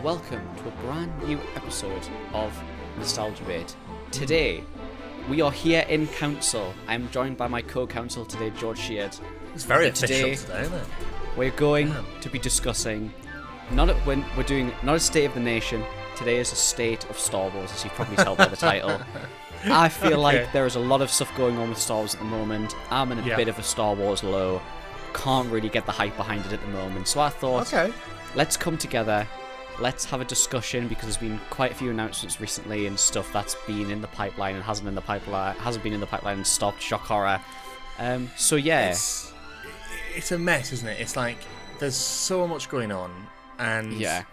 welcome to a brand new episode of Nostalgia Bait. Today, we are here in council. I'm joined by my co-counsel today, George Sheard. It's very official today, isn't it? We're going to be discussing not a state of the nation. Today is a state of Star Wars, as you probably tell by the title. I feel like there is a lot of stuff going on with Star Wars at the moment. I'm in a bit of a Star Wars low. Can't really get the hype behind it at the moment. So I thought, let's come together. Let's have a discussion, because there's been quite a few announcements recently and stuff that's been in the pipeline and hasn't been in the pipeline and stopped. Shock horror. It's a mess, isn't it? It's like there's so much going on, and I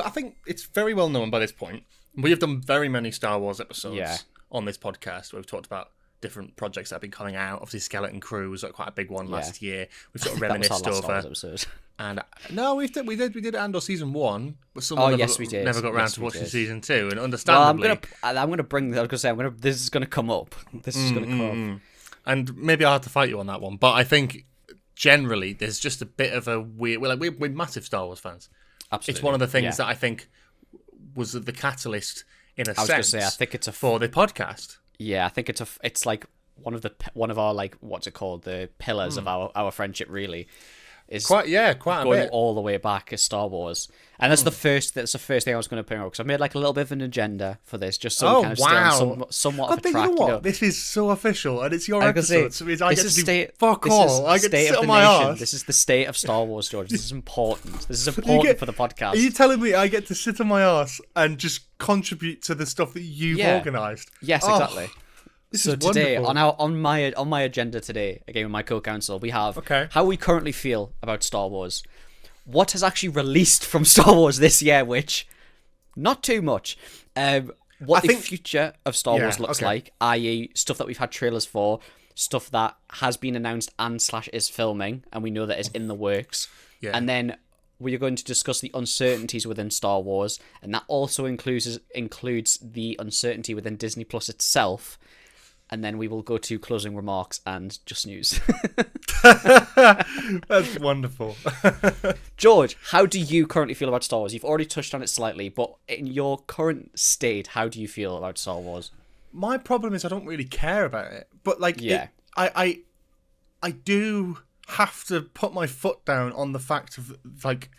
think it's very well known by this point. We have done very many Star Wars episodes on this podcast where we've talked about different projects that have been coming out. Obviously, Skeleton Crew was quite a big one last year. We've sort of reminisced over. And no, we did Andor season 1, but someone never got around to watching season 2, and understandably, this is gonna come up. And maybe I'll have to fight you on that one. But I think generally there's just a bit of a weird. We're massive Star Wars fans. Absolutely, it's one of the things that I think was the catalyst in a sense. I think it's for the podcast. Yeah, I think it's like one of our, like, what's it called, the pillars of our friendship, really. Is quite a going bit all the way back as Star Wars, and that's the first thing I was going to bring up, because I made like a little bit of an agenda for this, just so we kind of stay on somewhat of a track. You know what? This is so official, and it's your episode, so I get to do fuck all. I get to sit on my arse. This is the state of Star Wars, George. This is important. This is important for the podcast. Are you telling me I get to sit on my arse and just contribute to the stuff that you've organised? Yes, exactly. So today, wonderful. on my agenda today, again with my co-counsel, we have how we currently feel about Star Wars, what has actually released from Star Wars this year, which not too much, what the future of Star Wars looks like, i.e. stuff that we've had trailers for, stuff that has been announced and / is filming, and we know that is in the works, and then we are going to discuss the uncertainties within Star Wars, and that also includes the uncertainty within Disney Plus itself. And then we will go to closing remarks and just news. That's wonderful. George, how do you currently feel about Star Wars? You've already touched on it slightly, but in your current state, how do you feel about Star Wars? My problem is I don't really care about it. But I do have to put my foot down on the fact of, like,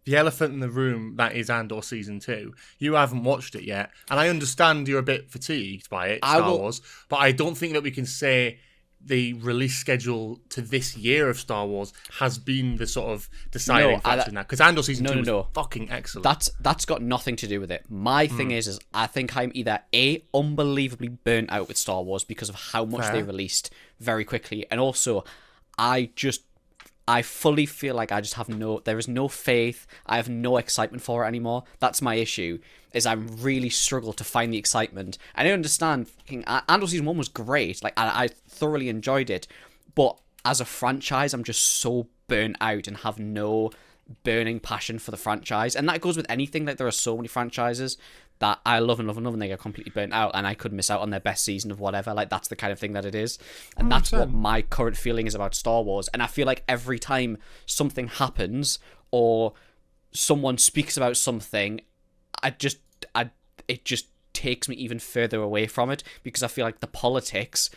the elephant in the room that is Andor Season 2. You haven't watched it yet, and I understand you're a bit fatigued by it, Star Wars, but I don't think that we can say the release schedule to this year of Star Wars has been the sort of deciding factor now, because Andor Season 2 is fucking excellent. That's got nothing to do with it. My thing is I think I'm either unbelievably burnt out with Star Wars because of how much they released very quickly, and also I fully feel like I just there is no faith. I have no excitement for it anymore. That's my issue, is I really struggle to find the excitement. And I understand, Andor Season 1 was great. Like, I thoroughly enjoyed it. But as a franchise, I'm just so burnt out and have no burning passion for the franchise. And that goes with anything. Like, there are so many franchises that I love and love and love, and they get completely burnt out, and I could miss out on their best season of whatever. Like, that's the kind of thing that it is. And 100%. That's what my current feeling is about Star Wars. And I feel like every time something happens or someone speaks about something, it just takes me even further away from it, because I feel like the politics,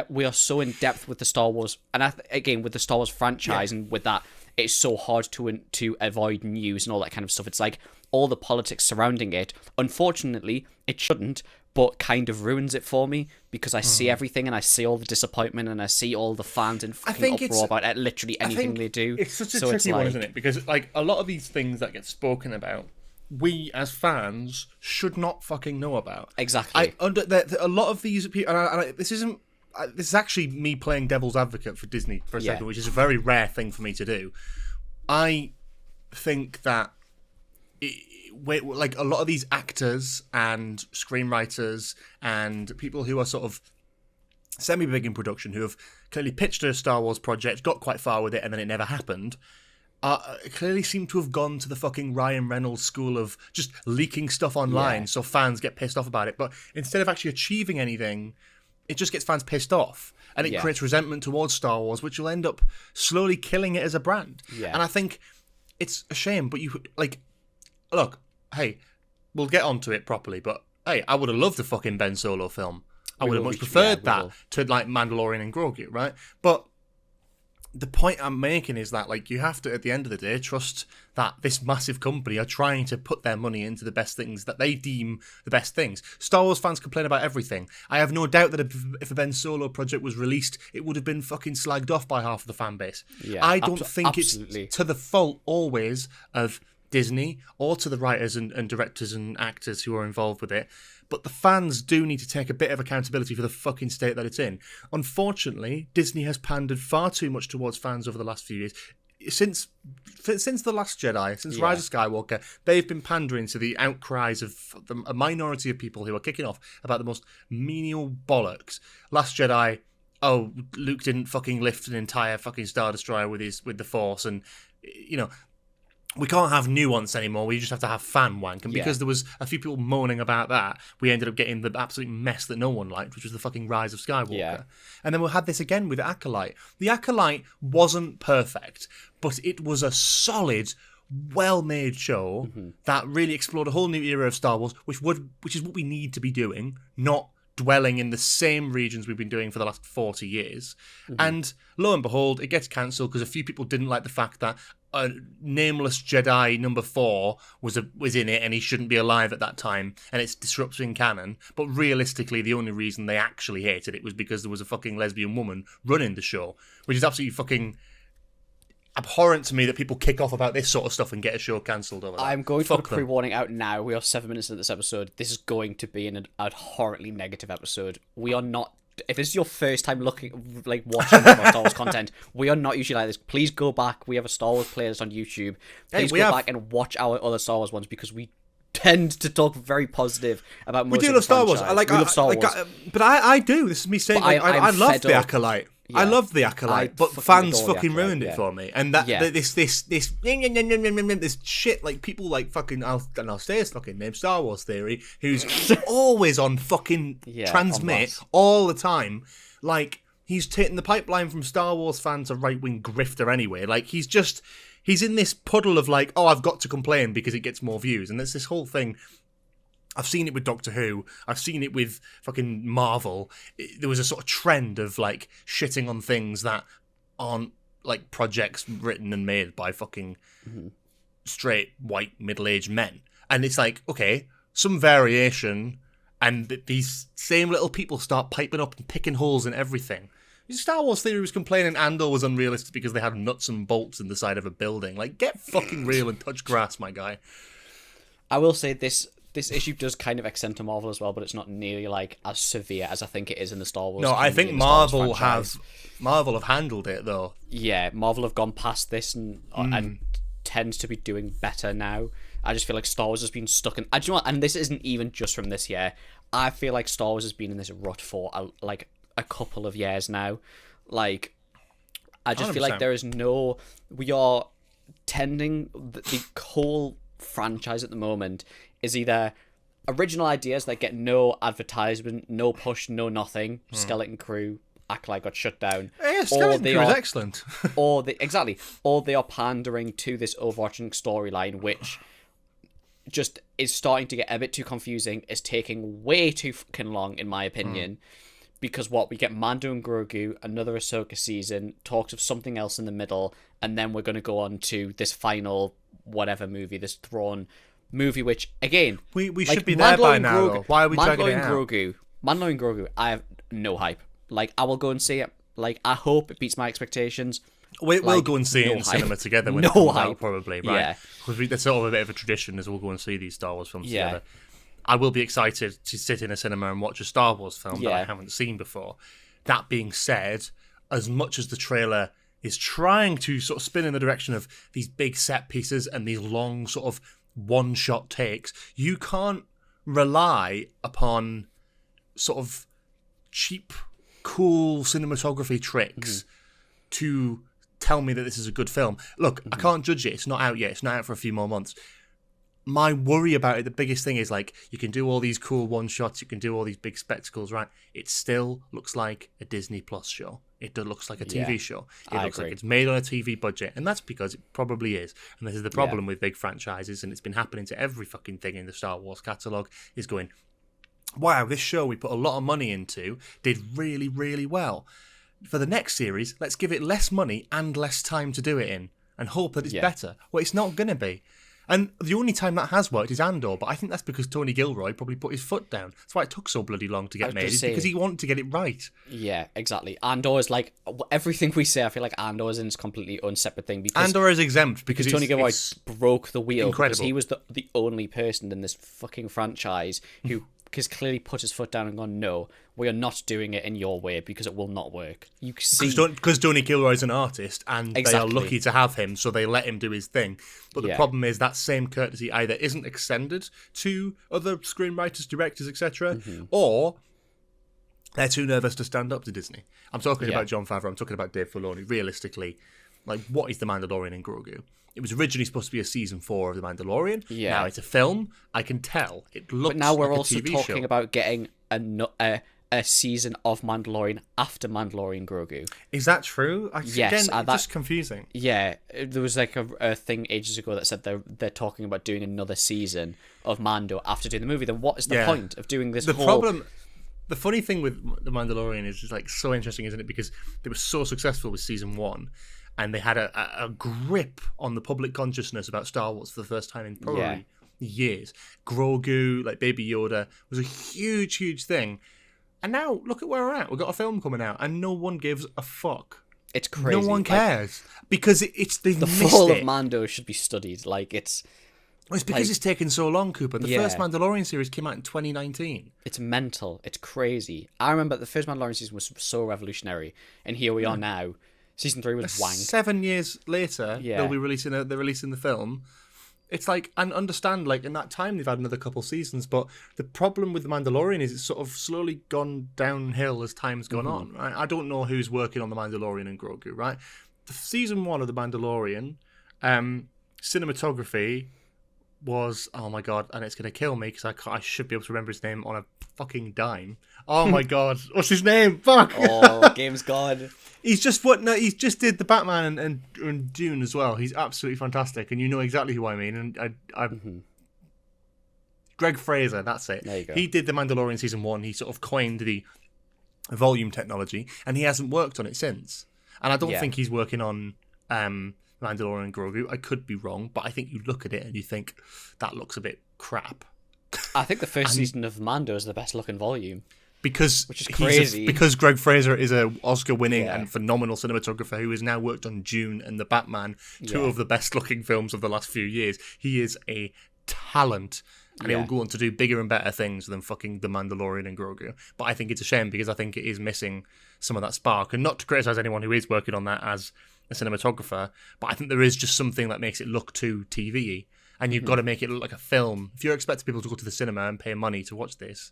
we are so in depth with the Star Wars, and again with the Star Wars franchise, and with that, it's so hard to avoid news and all that kind of stuff. It's like all the politics surrounding it, unfortunately, it shouldn't, but kind of ruins it for me, because I see everything, and I see all the disappointment, and I see all the fans in fucking uproar about literally anything they do. It's such a tricky one, isn't it? Because, like, a lot of these things that get spoken about, we as fans should not fucking know about. Exactly. A lot of these people, this is actually me playing devil's advocate for Disney for a second, which is a very rare thing for me to do. I think that like a lot of these actors and screenwriters and people who are sort of semi-big in production, who have clearly pitched a Star Wars project, got quite far with it, and then it never happened, clearly seem to have gone to the fucking Ryan Reynolds school of just leaking stuff online so fans get pissed off about it. But instead of actually achieving anything, it just gets fans pissed off, and it creates resentment towards Star Wars, which will end up slowly killing it as a brand. And I think it's a shame, but you like, look, hey, we'll get onto it properly, but hey, I would have loved a fucking Ben Solo film. I would have much preferred that to like Mandalorian and Grogu, right? But the point I'm making is that like you have to, at the end of the day, trust that this massive company are trying to put their money into the best things that they deem the best things. Star Wars fans complain about everything. I have no doubt that if a Ben Solo project was released, it would have been fucking slagged off by half of the fan base. Yeah, I don't think absolutely. It's to the fault always of Disney or to the writers and directors and actors who are involved with it. But the fans do need to take a bit of accountability for the fucking state that it's in. Unfortunately, Disney has pandered far too much towards fans over the last few years. Since The Last Jedi, since Rise of Skywalker, they've been pandering to the outcries of a minority of people who are kicking off about the most menial bollocks. Last Jedi, oh, Luke didn't fucking lift an entire fucking Star Destroyer with the Force, and, you know, we can't have nuance anymore. We just have to have fan wank. And because there was a few people moaning about that, we ended up getting the absolute mess that no one liked, which was the fucking Rise of Skywalker. Yeah. And then we had this again with Acolyte. The Acolyte wasn't perfect, but it was a solid, well-made show that really explored a whole new era of Star Wars, which is what we need to be doing, not dwelling in the same regions we've been doing for the last 40 years. And lo and behold, it gets cancelled because a few people didn't like the fact that a nameless Jedi number 4 was in it and he shouldn't be alive at that time, and it's disrupting canon. But realistically, the only reason they actually hated it was because there was a fucking lesbian woman running the show, which is absolutely fucking abhorrent to me that people kick off about this sort of stuff and get a show cancelled over that. I'm going to put a pre-warning out now. We are 7 minutes into this episode. This is going to be an abhorrently negative episode. We are not... If this is your first time watching Star Wars content, we are not usually like this. Please go back. We have a Star Wars playlist on YouTube. Please go back and watch our other Star Wars ones, because we tend to talk very positive about most of the love Star Wars. We love Star Wars. But I do. This is me saying, I love The Acolyte. Yeah. I love The Acolyte, but fans fucking ruined it for me. And this shit, like people like fucking, I'll say his fucking name, Star Wars Theory, who's always on fucking transmit all the time. Like, he's taking the pipeline from Star Wars fan to right-wing grifter anyway. Like, he's in this puddle of like, oh, I've got to complain because it gets more views. And there's this whole thing. I've seen it with Doctor Who. I've seen it with fucking Marvel. There was a sort of trend of like shitting on things that aren't like projects written and made by fucking straight white middle-aged men. And it's like, okay, some variation, and these same little people start piping up and picking holes in everything. Star Wars Theory was complaining Andor was unrealistic because they had nuts and bolts in the side of a building. Like, get fucking real and touch grass, my guy. I will say this issue does kind of extend to Marvel as well, but it's not nearly like as severe as I think it is in the Star Wars. No, I think Marvel have handled it though. Yeah, Marvel have gone past this and tends to be doing better now. I just feel like Star Wars has been stuck in. Do you know what? And this isn't even just from this year. I feel like Star Wars has been in this rut for a couple of years now. Like, I just 100%. Feel like we are tending the whole franchise at the moment is either original ideas that get no advertisement, no push, no nothing. Skeleton Crew, Acolyte got shut down. Yeah, Skeleton Crew is excellent. or they are pandering to this overarching storyline, which just is starting to get a bit too confusing. Is taking way too fucking long, in my opinion. Because we get Mando and Grogu, another Ahsoka season, talks of something else in the middle, and then we're going to go on to this final whatever movie, this Thrawn movie, which, again... We should be there by now, though. Why are we dragging it out? Mandalorian and Grogu, I have no hype. Like, I will go and see it. Like, I hope it beats my expectations. We'll go and see it in cinema together when it comes out, probably, right? Because that's sort of a bit of a tradition, is we'll go and see these Star Wars films together. I will be excited to sit in a cinema and watch a Star Wars film that I haven't seen before. That being said, as much as the trailer is trying to sort of spin in the direction of these big set pieces and these long sort of one-shot takes, you can't rely upon sort of cheap, cool cinematography tricks to tell me that this is a good film. Look, I can't judge it. It's not out yet. It's not out for a few more months. My worry about it, the biggest thing is, like, you can do all these cool one-shots, you can do all these big spectacles, right? It still looks like a Disney Plus show. It looks like a TV show. It looks like it's made on a TV budget, and that's because it probably is. And this is the problem with big franchises, and it's been happening to every fucking thing in the Star Wars catalogue, is going, wow, this show we put a lot of money into did really, really well. For the next series, let's give it less money and less time to do it in, and hope that it's better. Well, it's not going to be. And the only time that has worked is Andor, but I think that's because Tony Gilroy probably put his foot down. That's why it took so bloody long to get made, because he wanted to get it right. Yeah, exactly. Andor is like, everything we say, I feel like Andor is a completely unseparate thing. Because Andor is exempt because Tony Gilroy broke the wheel. Incredible. Because he was the only person in this fucking franchise who has clearly put his foot down and gone, no, we are not doing it in your way because it will not work. You see, because Tony Gilroy's an artist, and they are lucky to have him, so they let him do his thing. But the problem is that same courtesy either isn't extended to other screenwriters, directors, etc., or they're too nervous to stand up to Disney. I'm talking about Jon Favreau. I'm talking about Dave Filoni. Realistically, like, what is The Mandalorian and Grogu? It was originally supposed to be a season 4 of The Mandalorian. Yeah. Now it's a film. I can tell. It looks But now we're like also a TV talking show. about getting a season of Mandalorian after Mandalorian Grogu. Is that true? Yes. Again, it's just confusing. Yeah. There was like a thing ages ago that said they're talking about doing another season of Mando after doing the movie. Then what is the point of doing this The funny thing with The Mandalorian is like so interesting, isn't it? Because they were so successful with season 1. And they had a grip on the public consciousness about Star Wars for the first time in probably years. Grogu, like Baby Yoda, was a huge, huge thing. And now, look at where we're at. We've got a film coming out, and no one gives a fuck. It's crazy. No one cares. Because they've the missed fall it. of Mando should be studied. Like, it's because it's taken so long, Cooper. The first Mandalorian series came out in 2019. It's mental. It's crazy. I remember the first Mandalorian season was so revolutionary, and here we are now. Season 3 was wank. 7 years later, they're releasing the film. It's like, and understand, like, in that time they've had another couple seasons, but the problem with The Mandalorian is it's sort of slowly gone downhill as time's gone on, right? I don't know who's working on The Mandalorian and Grogu, right? The season 1 of The Mandalorian, cinematography was, oh my god, and it's going to kill me because I should be able to remember his name on a fucking dime. Oh my god, what's his name? Fuck! Oh, game's gone. He's just he just did the Batman and Dune as well. He's absolutely fantastic, and you know exactly who I mean. And Greg Fraser, that's it. There you go. He did The Mandalorian season 1. He sort of coined the volume technology, and he hasn't worked on it since. And I don't think he's working on Mandalorian and Grogu. I could be wrong, but I think you look at it and you think that looks a bit crap. I think the first season of Mando is the best looking volume. Which is crazy. Because Greg Fraser is a Oscar-winning and phenomenal cinematographer who has now worked on Dune and The Batman, two of the best-looking films of the last few years. He is a talent, and he'll go on to do bigger and better things than fucking The Mandalorian and Grogu. But I think it's a shame because I think it is missing some of that spark. And not to criticize anyone who is working on that as a cinematographer, but I think there is just something that makes it look too TV-y. And you've got to make it look like a film. If you're expecting people to go to the cinema and pay money to watch this,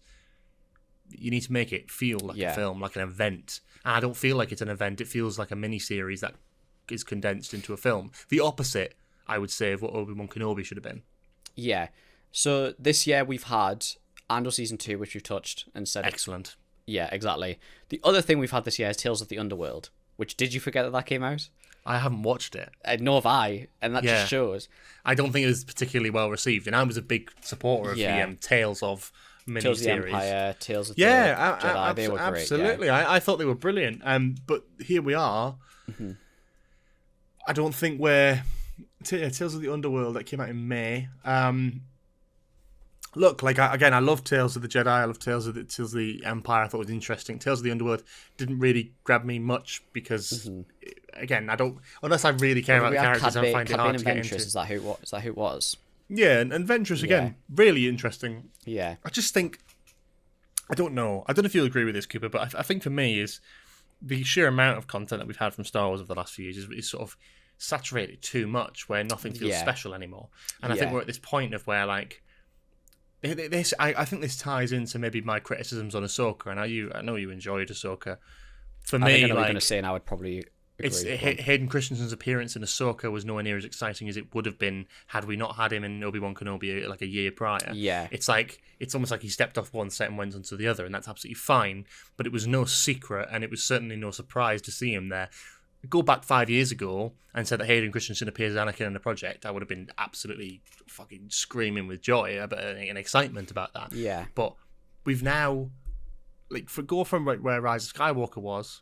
you need to make it feel like a film, like an event. And I don't feel like it's an event. It feels like a mini-series that is condensed into a film. The opposite, I would say, of what Obi-Wan Kenobi should have been. Yeah. So this year we've had Andor Season 2, which we've touched and said... Excellent. Yeah, exactly. The other thing we've had this year is Tales of the Underworld, which, did you forget that came out? I haven't watched it. Nor have I, and that just shows. I don't think it was particularly well received, and I was a big supporter of the Tales of miniseries. Tales of the Empire, Tales of the Jedi, they were great. Absolutely, I thought they were brilliant. But here we are. Mm-hmm. I don't think we're... Tales of the Underworld, that came out in May. Look, like, I love Tales of the Jedi, I love Tales of the Empire, I thought it was interesting. Tales of the Underworld didn't really grab me much because... Again, I don't, unless I really care about the characters, I find it hard to get into. Is that who it was? Yeah, and Ventress again, really interesting. Yeah. I just think, I don't know if you'll agree with this, Cooper, but I think for me is the sheer amount of content that we've had from Star Wars over the last few years is sort of saturated too much, where nothing feels special anymore. And I think we're at this point of where, like, I think this ties into maybe my criticisms on Ahsoka, and I know you enjoyed Ahsoka. For me, I think I know what you're going to say, and I would probably Hayden Christensen's appearance in Ahsoka was nowhere near as exciting as it would have been had we not had him in Obi-Wan Kenobi like a year prior. Yeah. It's almost like he stepped off one set and went onto the other, and that's absolutely fine, but it was no secret, and it was certainly no surprise to see him there. Go back 5 years ago and said that Hayden Christensen appears as Anakin in a project, I would have been absolutely fucking screaming with joy and excitement about that. Yeah. But we've now, go from where Rise of Skywalker was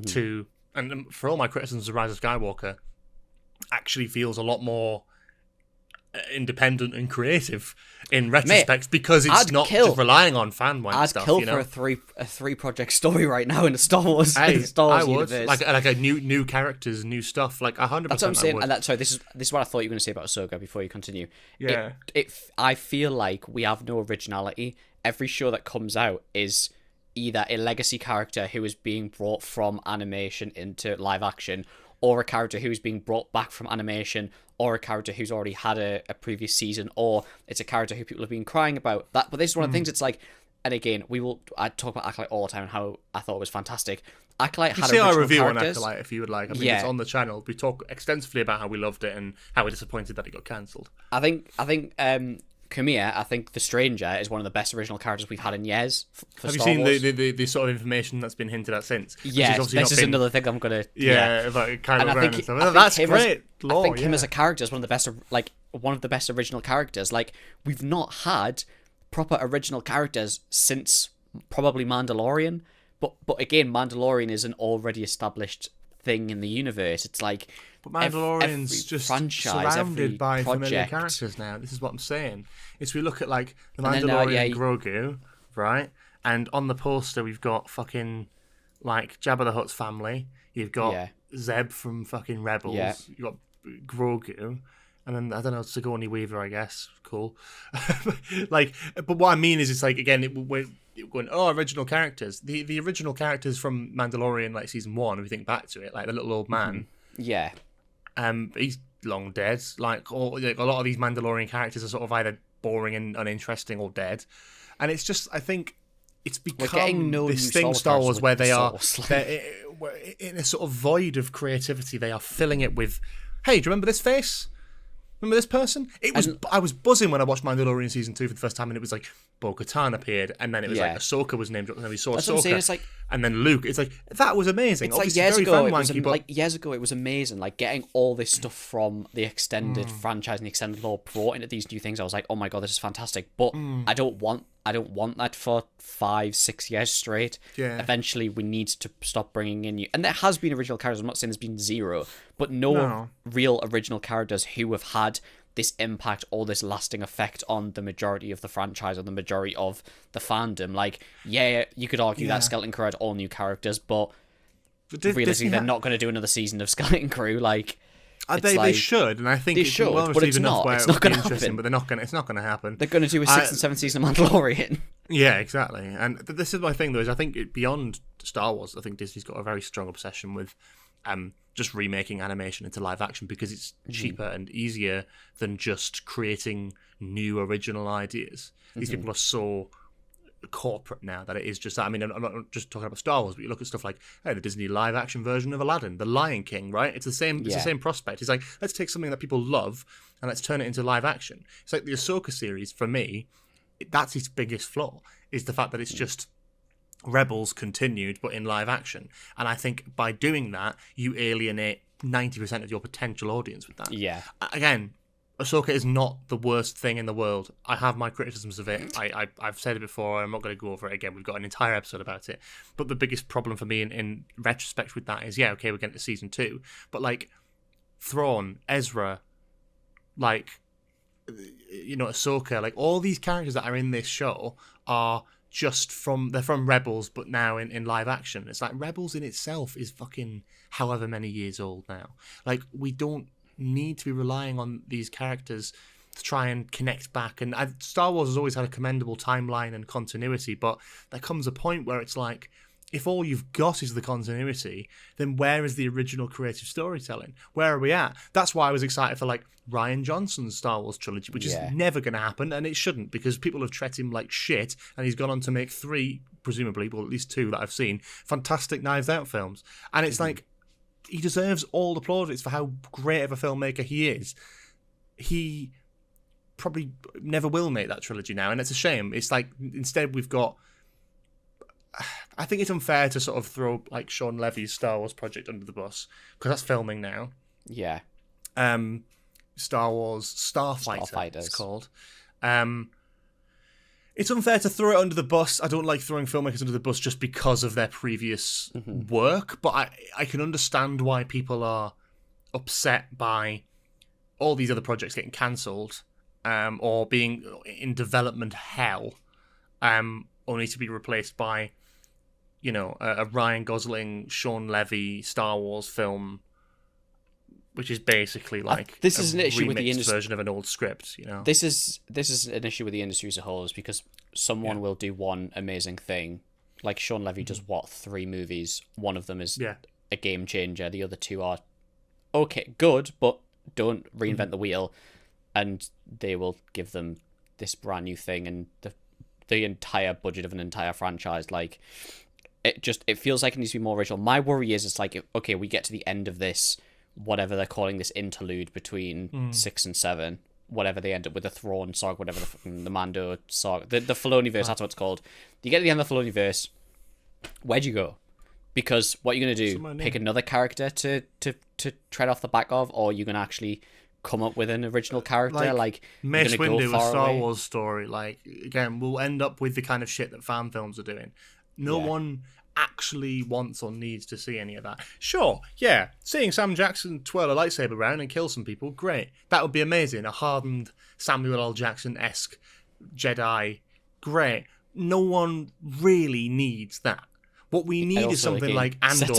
to, and for all my criticisms of Rise of Skywalker, actually feels a lot more independent and creative in retrospect, because it's not just relying on fan stuff. I'd kill for a three project story right now in the Star Wars, universe. Like a new characters, new stuff. Like 100%. That's what I'm saying. And sorry, this is what I thought you were going to say about Ahsoka before you continue. Yeah. I feel like we have no originality. Every show that comes out is either a legacy character who is being brought from animation into live action, or a character who's being brought back from animation, or a character who's already had a previous season, or it's a character who people have been crying about. But this is one of the things. It's like, and again, I talk about Acolyte all the time and how I thought it was fantastic. Acolyte had original our review characters. On Acolyte if you would like. I mean, it's on the channel. We talk extensively about how we loved it and how we're disappointed that it got cancelled. I think Kamia, I think the Stranger is one of the best original characters we've had in years. Have Star you Wars. seen the sort of information that's been hinted at since? Yeah, this is another thing I'm gonna. About Kylo Ren and stuff. I think that's great. I think him as a character is one of the best original characters. Like, we've not had proper original characters since probably Mandalorian. But again, Mandalorian is an already established thing in the universe. It's like, but Mandalorian's every just franchise, surrounded by project. familiar characters now. This is what I'm saying. It's we look at like the Mandalorian Grogu, right? And on the poster we've got fucking like Jabba the Hutt's family. You've got Zeb from fucking Rebels. Yeah. You've got Grogu. And then, I don't know, Sigourney Weaver, I guess. Cool. But what I mean is, it's like, again, we're going, original characters. The original characters from Mandalorian, like season 1, if you think back to it, like the little old man. Yeah. He's long dead. A lot of these Mandalorian characters are sort of either boring and uninteresting or dead. And it's just, I think, it's become this thing, Star Wars, where they are in a sort of void of creativity. They are filling it with, hey, do you remember this face? Remember this person? I was buzzing when I watched Mandalorian season 2 for the first time, and it was like Bo-Katan appeared, and then it was like Ahsoka was named, and then we saw Ahsoka, and then Luke. It's like, that was amazing. It's obviously like years ago, it was amazing. Like, getting all this stuff from the extended franchise and the extended lore brought into these new things. I was like, oh my god, this is fantastic. But I don't want that for 5-6 years straight. Yeah. Eventually, we need to stop bringing in and there has been original characters. I'm not saying there's been zero, but no real original characters who have had this impact or this lasting effect on the majority of the franchise or the majority of the fandom. Like, you could argue that Skeleton Crew had all new characters, but realistically, they're not going to do another season of Skeleton Crew. Like, they should, and I think it's should, well but it's enough not. where It's it not would be going to interesting, happen. but it's not going to happen. They're going to do a 6th and 7th season of Mandalorian. Yeah, exactly. And this is my thing, though, is I think beyond Star Wars, I think Disney's got a very strong obsession with just remaking animation into live action, because it's cheaper and easier than just creating new original ideas. These people are so corporate now that it is just that. I mean, I'm not just talking about Star Wars, but you look at stuff like the Disney live action version of Aladdin, The Lion King, right? It's the same. It's the same prospect. It's like, let's take something that people love and let's turn it into live action. It's like the Ahsoka series, for me, that's its biggest flaw, is the fact that it's just Rebels continued but in live action. And I think by doing that, you alienate 90% of your potential audience with that. Yeah. Again, Ahsoka is not the worst thing in the world. I have my criticisms of it. I've said it before. I'm not going to go over it again. We've got an entire episode about it. But the biggest problem for me in retrospect with that is, we're getting to season 2. But, like, Thrawn, Ezra, like, Ahsoka, like, all these characters that are in this show are they're from Rebels, but now in live action. It's like, Rebels in itself is fucking however many years old now. Like, we don't need to be relying on these characters to try and connect back. And Star Wars has always had a commendable timeline and continuity, but there comes a point where it's like, if all you've got is the continuity, then where is the original creative storytelling? Where are we at? That's why I was excited for, like, Rian Johnson's Star Wars trilogy, which is never going to happen, and it shouldn't, because people have treated him like shit, and he's gone on to make 3, presumably, well, at least 2 that I've seen, fantastic Knives Out films. And it's like, he deserves all the plaudits for how great of a filmmaker he is. He probably never will make that trilogy now, and it's a shame. It's like, instead we've got... I think it's unfair to sort of throw like Sean Levy's Star Wars project under the bus, because that's filming now. Yeah. Star Wars Starfighter, it's called. It's unfair to throw it under the bus. I don't like throwing filmmakers under the bus just because of their previous work, but I can understand why people are upset by all these other projects getting cancelled, or being in development hell, only to be replaced by, you know, a Ryan Gosling, Sean Levy Star Wars film, which is basically like this is an issue with the industry version of an old script. You know, this is an issue with the industry as a whole, is because someone will do one amazing thing, like Sean Levy does 3 movies. One of them is a game changer. The other 2 are okay, good, but don't reinvent the wheel, and they will give them this brand new thing, and the entire budget of an entire franchise. Like, it feels like it needs to be more original. My worry is, it's like, okay, we get to the end of this, whatever they're calling this interlude between 6 and 7, whatever they end up with, the Thrawn saga, whatever the Mando saga, the Filoniverse, that's what it's called. You get to the end of the Filoniverse, where'd you go? Because what you're going to do, pick another character to tread off the back of, or you're going to actually come up with an original character, like Mace Windu, a Star Wars story. Like, again, we'll end up with the kind of shit that fan films are doing. No one actually wants or needs to see any of that. Sure, yeah, seeing Sam Jackson twirl a lightsaber around and kill some people, great. That would be amazing. A hardened Samuel L. Jackson-esque Jedi, great. No one really needs that. What we need is something like Andor,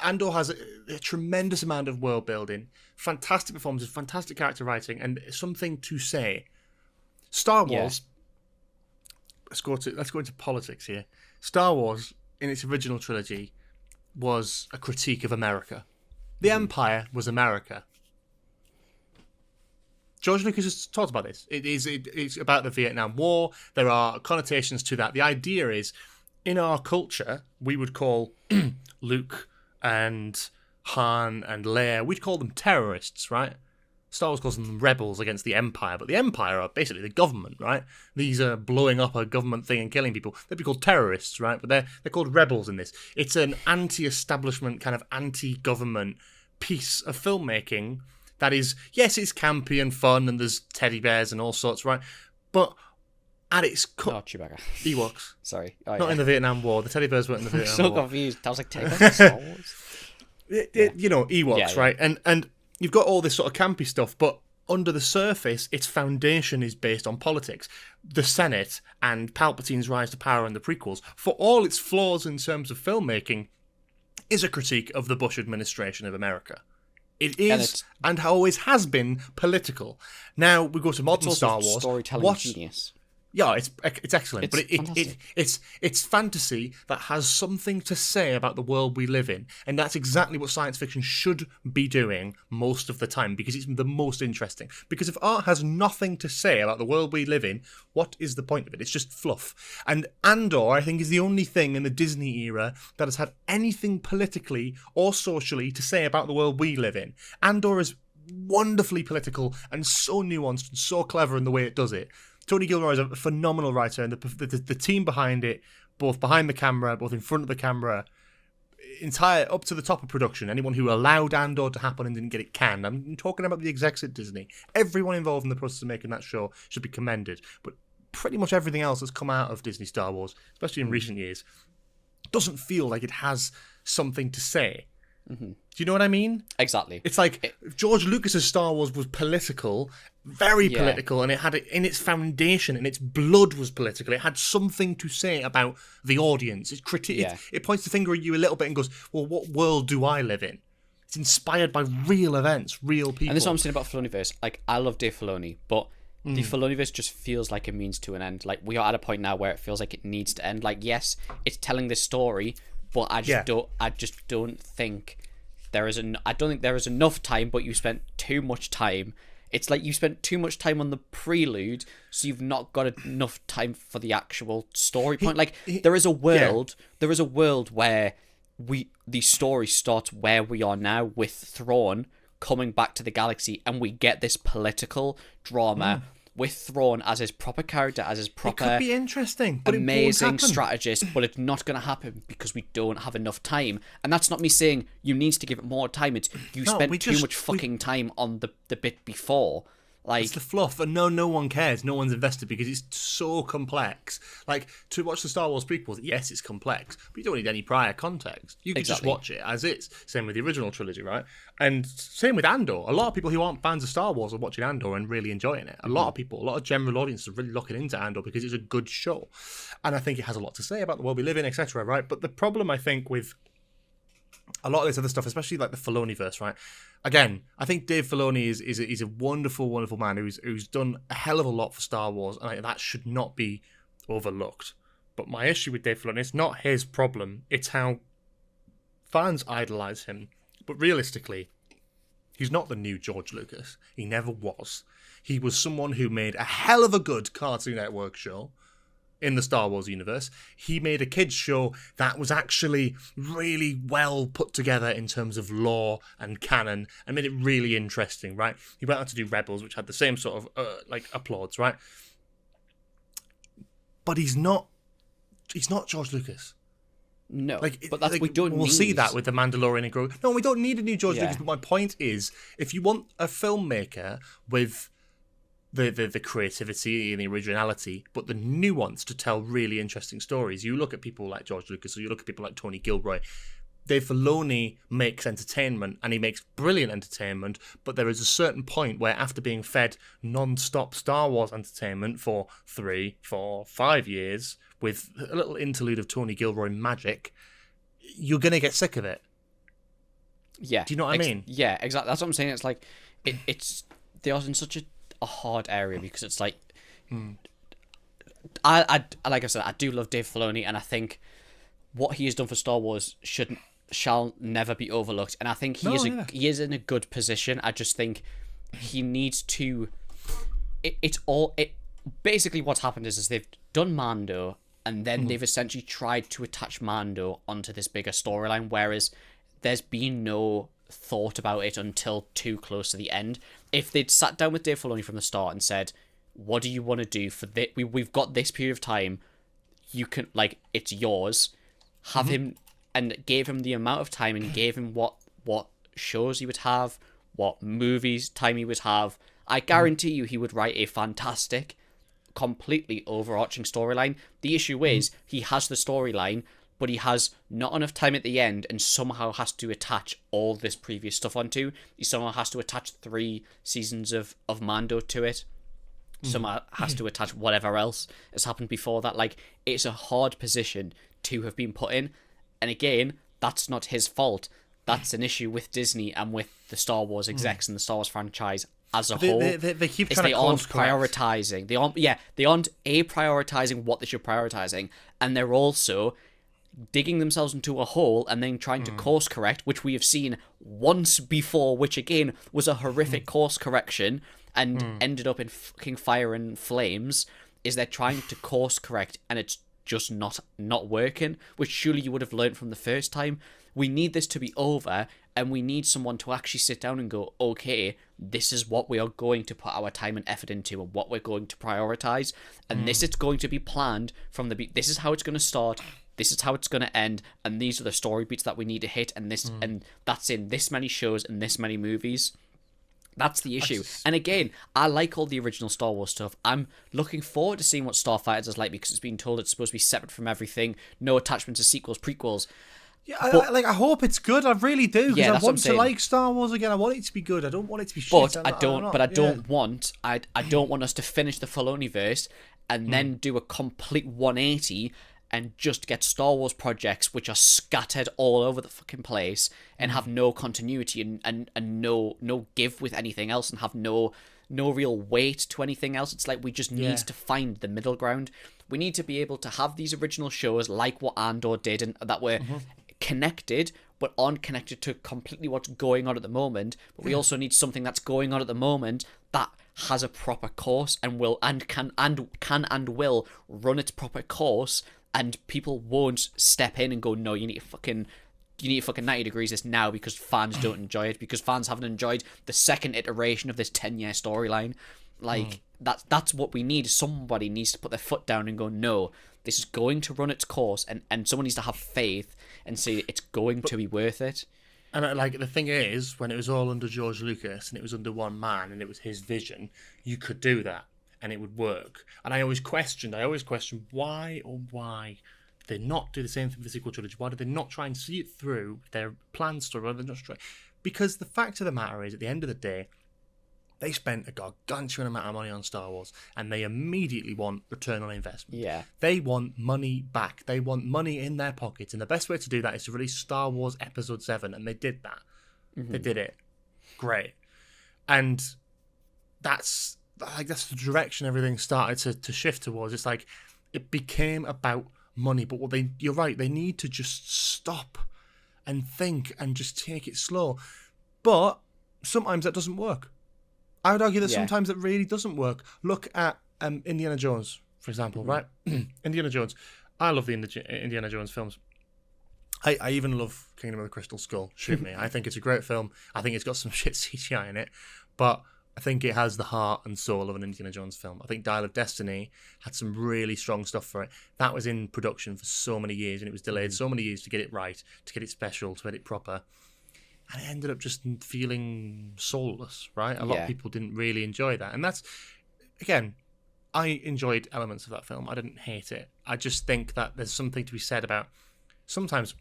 Andor has a tremendous amount of world building, fantastic performances, fantastic character writing, and something to say. Star Wars. Let's go into politics here. Star Wars, in its original trilogy, was a critique of America. The Empire was America. George Lucas has talked about this. It's about the Vietnam War. There are connotations to that. The idea is, in our culture, we would call Luke and Han and Leia, we'd call them terrorists, right? Star Wars calls them rebels against the Empire, but the Empire are basically the government, right? These are blowing up a government thing and killing people. They'd be called terrorists, right? But they're called rebels in this. It's an anti-establishment, kind of anti-government piece of filmmaking that is, yes, it's campy and fun, and there's teddy bears and all sorts, right? But at its Chewbacca. Ewoks. Sorry. Not in the Vietnam War. The teddy bears weren't in the Vietnam War. So confused. I was like, teddy bears in Star Wars? You know, Ewoks, right? And you've got all this sort of campy stuff, but under the surface, its foundation is based on politics. The Senate and Palpatine's rise to power in the prequels, for all its flaws in terms of filmmaking, is a critique of the Bush administration of America. It is, and always has been, political. Now, we go to modern Star Wars. Storytelling genius. Yeah, it's excellent, but it's fantasy that has something to say about the world we live in, and that's exactly what science fiction should be doing most of the time, because it's the most interesting. Because if art has nothing to say about the world we live in, what is the point of it? It's just fluff. And Andor, I think, is the only thing in the Disney era that has had anything politically or socially to say about the world we live in. Andor is wonderfully political and so nuanced and so clever in the way it does it. Tony Gilroy is a phenomenal writer, and the team behind it, both behind the camera, both in front of the camera, entire up to the top of production. Anyone who allowed Andor to happen and didn't get it canned. I'm talking about the execs at Disney. Everyone involved in the process of making that show should be commended. But pretty much everything else that's come out of Disney Star Wars, especially in recent years, doesn't feel like it has something to say. Mm-hmm. Do you know what I mean? Exactly. It's like George Lucas's Star Wars was political, very political, and it had it in its foundation, and its blood was political. It had something to say about the audience. It points the finger at you a little bit and goes, well, what world do I live in? It's inspired by real events, real people. And this is what I'm saying about Filoniverse. Like, I love Dave Filoni, but the Filoniverse just feels like a means to an end. Like, we are at a point now where it feels like it needs to end. Like, yes, it's telling this story, but I just don't think there is I don't think there is enough time, but you spent too much time. It's like you spent too much time on the prelude, so you've not got enough time for the actual story point. Like, there is a world where the story starts where we are now with Thrawn coming back to the galaxy, and we get this political drama with Thrawn as his proper character, as his proper, it could be interesting, but amazing it strategist, but it's not going to happen because we don't have enough time. And that's not me saying you need to give it more time. It's you spent too much fucking time on the bit before. Like, it's the fluff, and no one cares. No one's invested because it's so complex. Like, to watch the Star Wars prequels, yes, it's complex, but you don't need any prior context. You can just watch it as is. Same with the original trilogy, right? And same with Andor. A lot of people who aren't fans of Star Wars are watching Andor and really enjoying it. A lot of people, a lot of general audiences are really looking into Andor because it's a good show. And I think it has a lot to say about the world we live in, etc., right? But the problem, I think, with a lot of this other stuff, especially like the Filoniverse, right? Again, I think Dave Filoni is a wonderful, wonderful man who's done a hell of a lot for Star Wars, and that should not be overlooked. But my issue with Dave Filoni, it's not his problem, it's how fans idolise him. But realistically, he's not the new George Lucas. He never was. He was someone who made a hell of a good Cartoon Network show in the Star Wars universe. He made a kids show that was actually really well put together in terms of lore and canon, and made it really interesting, right? He went on to do Rebels, which had the same sort of applauds, right? But he's not George Lucas. No, but that's we don't. We'll see that with the Mandalorian and Grogu. No, we don't need a new George Lucas. But my point is, if you want a filmmaker with the creativity and the originality, but the nuance to tell really interesting stories, you look at people like George Lucas, or you look at people like Tony Gilroy. Dave Filoni makes entertainment, and he makes brilliant entertainment, but there is a certain point where, after being fed non-stop Star Wars entertainment for 3, 4, 5 years, with a little interlude of Tony Gilroy magic, you're going to get sick of it. Yeah. Do you know what I mean? Yeah, exactly. That's what I'm saying. It's like, it's they are in such a hard area, because it's like, I like I said, I do love Dave Filoni, and I think what he has done for Star Wars shall never be overlooked, and I think he is in a good position. I just think he needs to. Basically what's happened is they've done Mando, and then they've essentially tried to attach Mando onto this bigger storyline, whereas there's been no thought about it until too close to the end. If they'd sat down with Dave Filoni from the start and said, what do you want to do for this? We've got this period of time, you can, like, it's yours. Have him, and gave him the amount of time, and gave him what shows he would have, what movies time he would have. I guarantee you he would write a fantastic, completely overarching storyline. The issue is, he has the storyline, but he has not enough time at the end, and somehow has to attach all this previous stuff onto. He somehow has to attach 3 seasons of Mando to it. Somehow has to attach whatever else has happened before that. Like, it's a hard position to have been put in. And again, that's not his fault. That's an issue with Disney and with the Star Wars execs and the Star Wars franchise as a whole. They keep trying they aren't prioritizing. They aren't prioritizing what they should prioritizing, and they're also digging themselves into a hole and then trying to course correct, which we have seen once before, which again was a horrific course correction and ended up in fucking fire and flames. Is they're trying to course correct, and it's just not working, which surely you would have learned from the first time. We need this to be over, and we need someone to actually sit down and go, okay, this is what we are going to put our time and effort into, and what we're going to prioritize, and this is going to be planned from the this is how it's going to start, this is how it's going to end, and these are the story beats that we need to hit, and this and that's in this many shows and this many movies. That's the issue. And again, I like all the original Star Wars stuff. I'm looking forward to seeing what Starfighters is like, because it's been told it's supposed to be separate from everything, no attachment to sequels, prequels. Yeah, I hope it's good. I really do. Because I want to like Star Wars again. I want it to be good. I don't want it to be shit. But I don't want us to finish the Filoniverse and then do a complete 180 and just get Star Wars projects which are scattered all over the fucking place and have no continuity and no give with anything else, and have no real weight to anything else. It's like we just need to find the middle ground. We need to be able to have these original shows like what Andor did, and that were connected but aren't connected to completely what's going on at the moment. But we also need something that's going on at the moment that has a proper course and can and will run its proper course, and people won't step in and go, no, you need to fucking you need to fucking 90 degrees this now because fans don't enjoy it, because fans haven't enjoyed the second iteration of this 10-year storyline. Like, that's what we need. Somebody needs to put their foot down and go, no, this is going to run its course, and someone needs to have faith and say it's going to be worth it. And like the thing is, when it was all under George Lucas and it was under one man and it was his vision, you could do that and it would work. And I always questioned why did they not do the same thing for the sequel trilogy? Why did they not try and see it through their planned story? Why did they not try? Because the fact of the matter is, at the end of the day, they spent a gargantuan amount of money on Star Wars, and they immediately want return on investment. Yeah. They want money back. They want money in their pockets, and the best way to do that is to release Star Wars Episode 7, and they did that. Mm-hmm. They did it. Great. And that's the direction everything started to shift towards. It's like, it became about money, but you're right, they need to just stop and think and just take it slow. But sometimes that doesn't work. I would argue that sometimes it really doesn't work. Look at Indiana Jones, for example, right? Indiana Jones. I love the Indiana Jones films. I even love Kingdom of the Crystal Skull. Shoot me. I think it's a great film. I think it's got some shit CGI in it, but I think it has the heart and soul of an Indiana Jones film. I think Dial of Destiny had some really strong stuff for it. That was in production for so many years, and it was delayed so many years to get it right, to get it special, to get it proper. And it ended up just feeling soulless, right? A lot of people didn't really enjoy that. And that's, again, I enjoyed elements of that film. I didn't hate it. I just think that there's something to be said about, sometimes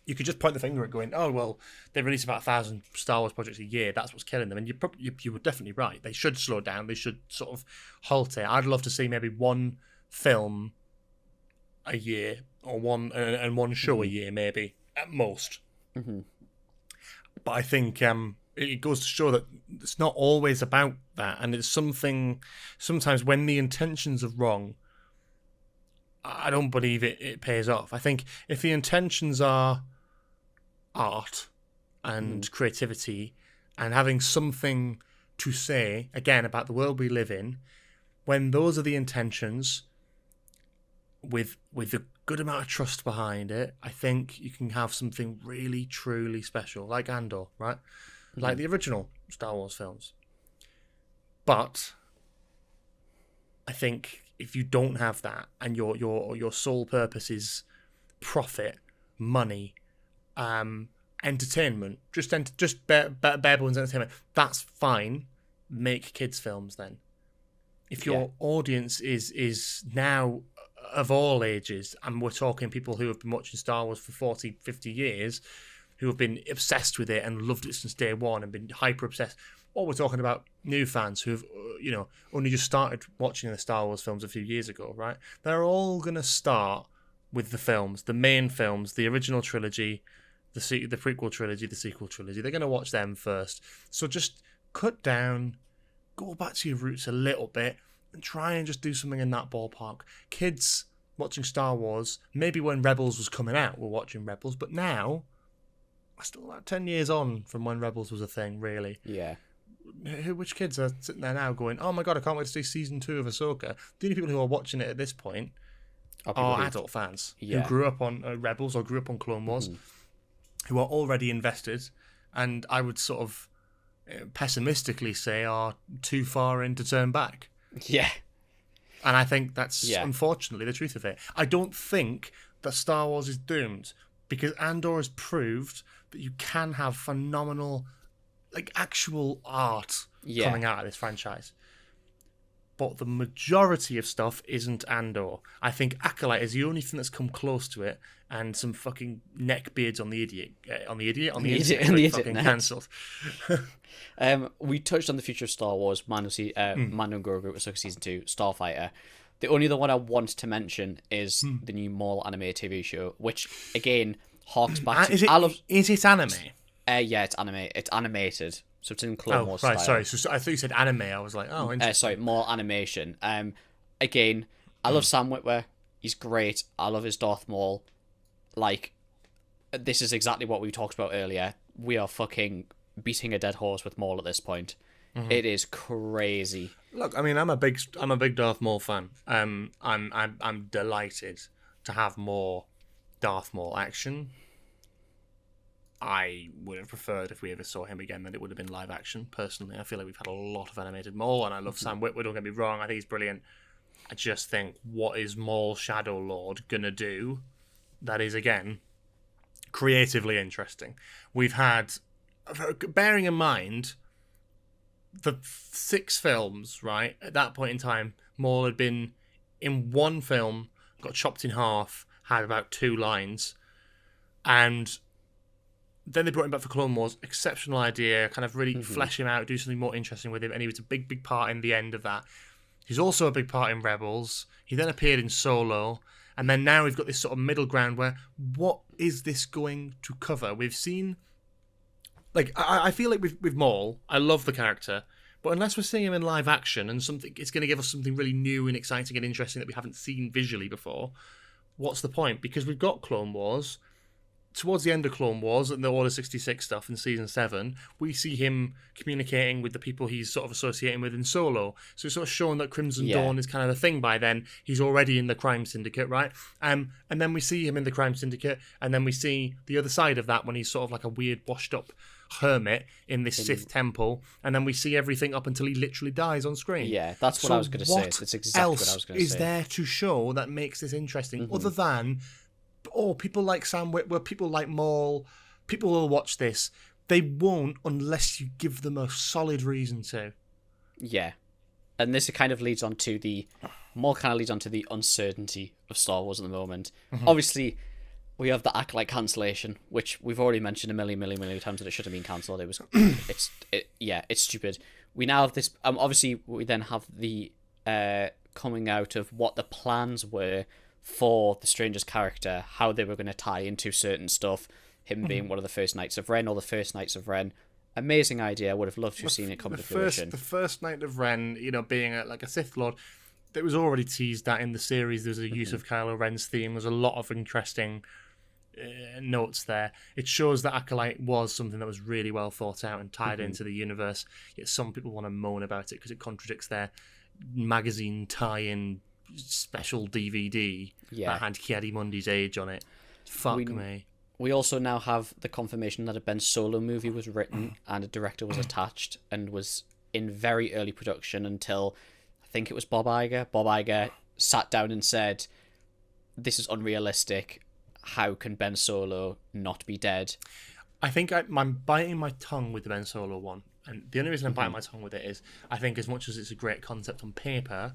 you could just point the finger at going, oh, well, they release about 1,000 Star Wars projects a year. That's what's killing them. And you were definitely right. They should slow down. They should sort of halt it. I'd love to see maybe one film a year, or one show a year, maybe, at most. Mm-hmm. But I think it goes to show that it's not always about that. And it's something, sometimes when the intentions are wrong, I don't believe it pays off. I think if the intentions are art and creativity and having something to say, again, about the world we live in, when those are the intentions, with a good amount of trust behind it, I think you can have something really, truly special, like Andor, right? Like the original Star Wars films. But I think if you don't have that, and your sole purpose is profit, money, entertainment, just bare bones entertainment, that's fine. Make kids films then. If your audience is now of all ages, and we're talking people who have been watching Star Wars for 40, 50 years, who have been obsessed with it and loved it since day one and been hyper obsessed, or we're talking about new fans who've, only just started watching the Star Wars films a few years ago, right? They're all going to start with the films, the main films, the original trilogy, the prequel trilogy, the sequel trilogy. They're going to watch them first. So just cut down, go back to your roots a little bit, and try and just do something in that ballpark. Kids watching Star Wars, maybe when Rebels was coming out, were watching Rebels, but now, we're still about 10 years on from when Rebels was a thing, really. Yeah. Which kids are sitting there now going, oh my god, I can't wait to see season 2 of Ahsoka? The only people who are watching it at this point are adult fans who grew up on Rebels or grew up on Clone Wars, who are already invested, and I would sort of pessimistically say are too far in to turn back. Yeah. And I think that's unfortunately the truth of it. I don't think that Star Wars is doomed, because Andor has proved that you can have phenomenal, like, actual art coming out of this franchise. But the majority of stuff isn't Andor. I think Acolyte is the only thing that's come close to it, and some fucking neckbeards on the idiot, fucking cancelled. We touched on the future of Star Wars, Mando and Grogu, Ahsoka Season 2, Starfighter. The only other one I want to mention is the new Maul anime TV show, which, again, harks back to... Is it anime? Yeah, it's anime. It's animated. So it's in Clone Wars style. Sorry. So I thought you said anime. I was like, oh, interesting. Sorry, more animation. Again, I love Sam Witwer. He's great. I love his Darth Maul. Like, this is exactly what we talked about earlier. We are fucking beating a dead horse with Maul at this point. It is crazy. Look, I mean, I'm a big Darth Maul fan. I'm delighted to have more Darth Maul action. I would have preferred if we ever saw him again that it would have been live action. Personally, I feel like we've had a lot of animated Maul, and I love Sam Witwer. Don't get me wrong; I think he's brilliant. I just think, what is Maul Shadow Lord gonna do? That is again creatively interesting. We've had, bearing in mind the 6 films, right? At that point in time, Maul had been in one film, got chopped in half, had about 2 lines, and then they brought him back for Clone Wars. Exceptional idea, kind of really flesh him out, do something more interesting with him, and he was a big, big part in the end of that. He's also a big part in Rebels. He then appeared in Solo, and then now we've got this sort of middle ground where, what is this going to cover? We've seen, like, I feel like with Maul, I love the character, but unless we're seeing him in live action and something, it's going to give us something really new and exciting and interesting that we haven't seen visually before, what's the point? Because we've got Clone Wars. Towards the end of Clone Wars and the Order 66 stuff in Season 7, we see him communicating with the people he's sort of associating with in Solo. So it's sort of showing that Crimson Dawn is kind of a thing by then. He's already in the crime syndicate, right? And then we see him in the crime syndicate, and then we see the other side of that when he's sort of like a weird, washed-up hermit in this Sith temple, and then we see everything up until he literally dies on screen. Yeah, that's what I was going to say. That's exactly what I was going to say. What else is there to show that makes this interesting, other than... people like Sam Witwer, people like Maul, people will watch this. They won't unless you give them a solid reason to. Yeah. And this kind of leads on to the... Maul kind of leads on to the uncertainty of Star Wars at the moment. Obviously, we have the Acolyte cancellation, which we've already mentioned a million times that it should have been cancelled. It's stupid. We now have this... obviously, we then have the coming out of what the plans were for the Stranger's character, how they were going to tie into certain stuff, him being one of the first Knights of Ren or the first Knights of Ren. Amazing idea. I would have loved to have seen it come to fruition. The first Knight of Ren, being like a Sith Lord, it was already teased that in the series. There's a use of Kylo Ren's theme. There's a lot of interesting notes there. It shows that Acolyte was something that was really well thought out and tied into the universe. Yet some people want to moan about it because it contradicts their magazine tie-in special DVD that had Ki-Adi-Mundi's age on it. Fuck me. We also now have the confirmation that a Ben Solo movie was written and a director was attached and was in very early production until, I think it was Bob Iger. Bob Iger sat down and said, "This is unrealistic. How can Ben Solo not be dead?" I think I'm biting my tongue with the Ben Solo one. And the only reason I'm biting my tongue with it is, I think as much as it's a great concept on paper,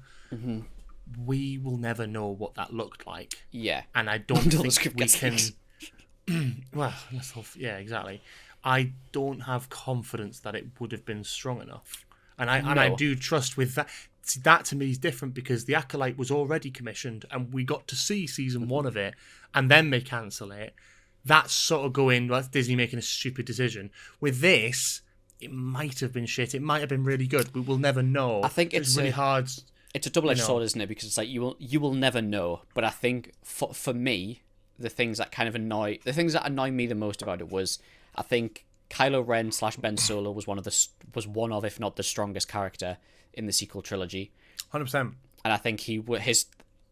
we will never know what that looked like. Yeah. And I don't think we can... well, exactly. I don't have confidence that it would have been strong enough. And I do trust with that. See, that to me is different because The Acolyte was already commissioned and we got to see season 1 of it and then they cancel it. That's sort of going, that's Disney making a stupid decision. With this, it might have been shit. It might have been really good. We will never know. I think it's really hard... It's a double-edged sword, isn't it? Because it's like you will never know. But I think for me, the things that annoy me the most about it was, I think Kylo Ren / Ben Solo was one of if not the strongest character in the sequel trilogy. 100%. And I think his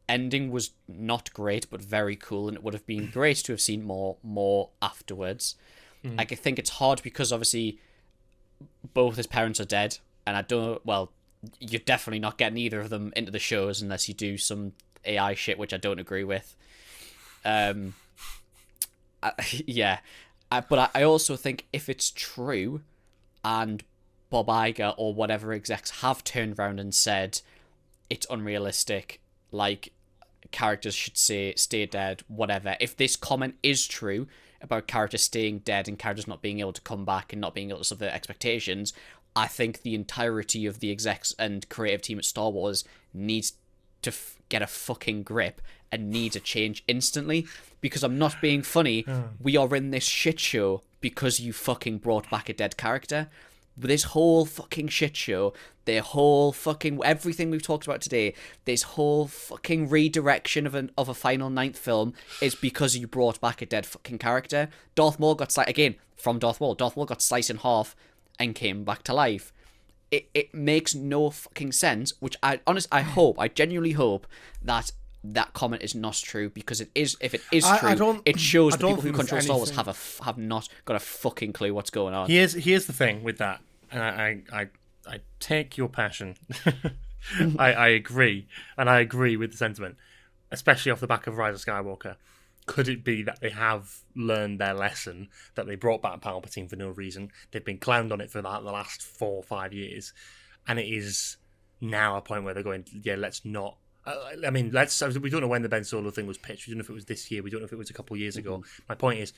ending was not great, but very cool, and it would have been great to have seen more afterwards. I think it's hard because obviously both his parents are dead, and you're definitely not getting either of them into the shows unless you do some AI shit, which I don't agree with. But I also think if it's true, and Bob Iger or whatever execs have turned around and said it's unrealistic, like characters should stay dead, whatever. If this comment is true about characters staying dead and characters not being able to come back and not being able to serve their expectations, I think the entirety of the execs and creative team at Star Wars needs to get a fucking grip and needs a change instantly, because I'm not being funny. We are in this shit show because you fucking brought back a dead character. This whole fucking shit show, the whole fucking everything we've talked about today, this whole fucking redirection of a final 9th film is because you brought back a dead fucking character. Darth Maul got sliced again from Darth Maul. Darth Maul got sliced in half and came back to life. It makes no fucking sense, which I genuinely hope that that comment is not true, because it is. If it is I true, don't- it shows I the don't people who think there's control Star Wars anything- have not got a fucking clue what's going on. Here's the thing with that, and I take your passion. I agree, and I agree with the sentiment, especially off the back of Rise of Skywalker. Could it be that they have learned their lesson, that they brought back Palpatine for no reason? They've been clowned on it for the last 4 or 5 years, and it is now a point where they're going, yeah, let's not. I mean, we don't know when the Ben Solo thing was pitched. We don't know if it was this year. We don't know if it was a couple of years ago. My point is,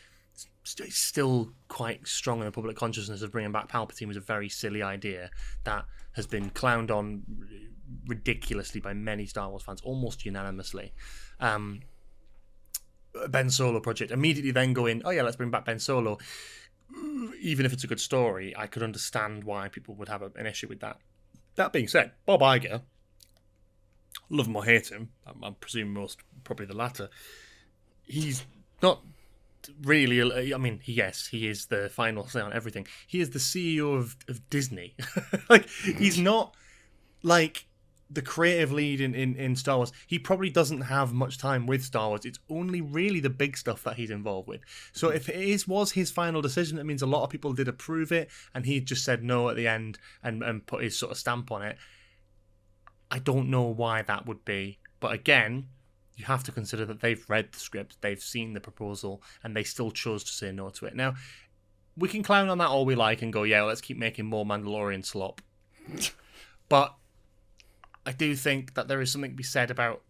it's still quite strong in the public consciousness of bringing back Palpatine was a very silly idea that has been clowned on ridiculously by many Star Wars fans, almost unanimously. Ben Solo project, immediately then going, oh yeah, let's bring back Ben Solo. Even if it's a good story, I could understand why people would have an issue with that. That being said, Bob Iger, love him or hate him, I'm presuming probably the latter, he's not really, I mean, yes, he is the final say on everything. He is the CEO of Disney. Like, he's not like the creative lead in Star Wars. He probably doesn't have much time with Star Wars. It's only really the big stuff that he's involved with. So if it was his final decision, it means a lot of people did approve it, and he just said no at the end and put his sort of stamp on it. I don't know why that would be. But again, you have to consider that they've read the script, they've seen the proposal, and they still chose to say no to it. Now, we can clown on that all we like and go, yeah, let's keep making more Mandalorian slop. But I do think that there is something to be said about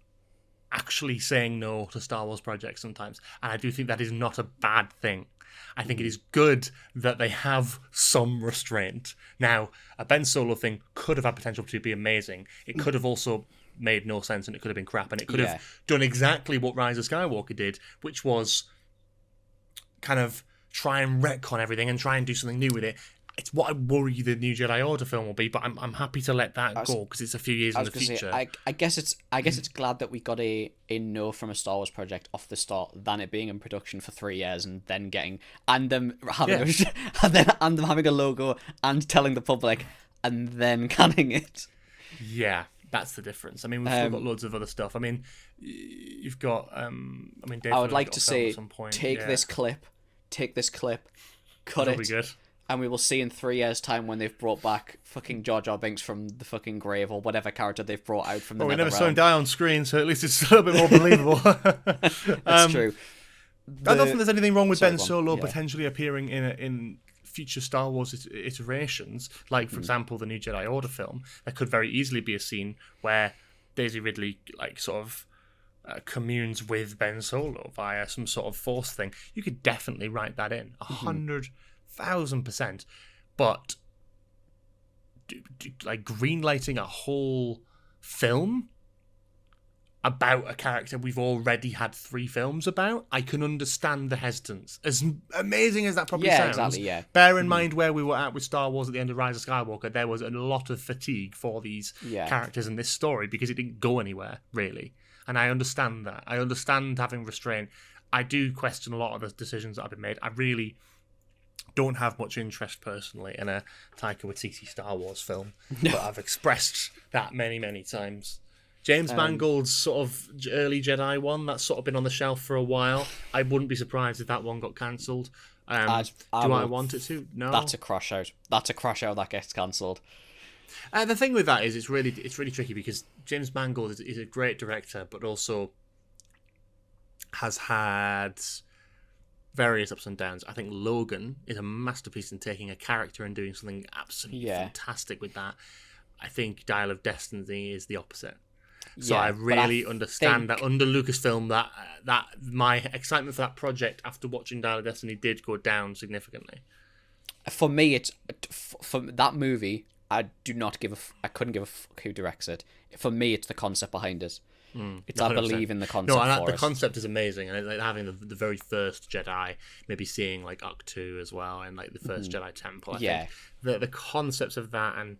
actually saying no to Star Wars projects sometimes. And I do think that is not a bad thing. I think it is good that they have some restraint. Now, a Ben Solo thing could have had potential to be amazing. It could have also made no sense, and it could have been crap, and it could have done exactly what Rise of Skywalker did, which was kind of try and retcon everything and try and do something new with it. It's what I worry the new Jedi Order film will be, but I'm happy to let that go because it's a few years in the future. I guess it's glad that we got a no from a Star Wars project off the start than it being in production for 3 years and then getting them having a logo and telling the public and then canning it. Yeah, that's the difference. I mean, we've still got loads of other stuff. I mean, you've got. Dave I would like to say, take this clip, cut That'll it. Be good. And we will see in 3 years' time when they've brought back fucking Jar Jar Binks from the fucking grave or whatever character they've brought out from the we never Netherrealm. saw him die on screen, so at least it's a little bit more believable. That's true. I don't think there's anything wrong with Ben Solo potentially appearing in future Star Wars iterations. Like, for example, the new Jedi Order film. There could very easily be a scene where Daisy Ridley, like, sort of communes with Ben Solo via some sort of Force thing. You could definitely write that in. 1,000%, but like greenlighting a whole film about a character we've already had 3 films about, I can understand the hesitance. As amazing as that probably sounds, exactly, yeah. Bear in mind where we were at with Star Wars at the end of Rise of Skywalker. There was a lot of fatigue for these characters in this story because it didn't go anywhere really, and I understand that. I understand having restraint. I do question a lot of the decisions that have been made. I really don't have much interest personally in a Taika Waititi Star Wars film, but I've expressed that many, many times. James Mangold's sort of early Jedi one, that's sort of been on the shelf for a while. I wouldn't be surprised if that one got cancelled. Do I want it to? No. That's a crash out. That gets cancelled. The thing with that is it's really tricky because James Mangold is a great director, but also has had various ups and downs. I think Logan is a masterpiece in taking a character and doing something absolutely fantastic with that. I think Dial of Destiny is the opposite. So I really understand that under Lucasfilm that my excitement for that project after watching Dial of Destiny did go down significantly. For me, it's for that movie. I couldn't give a fuck who directs it. For me, it's the concept behind it. It's 100%. I believe in the concept. No, and the concept is amazing, and like having the very first Jedi, maybe seeing like Uktu as well, and like the first Jedi Temple. I think the concepts of that, and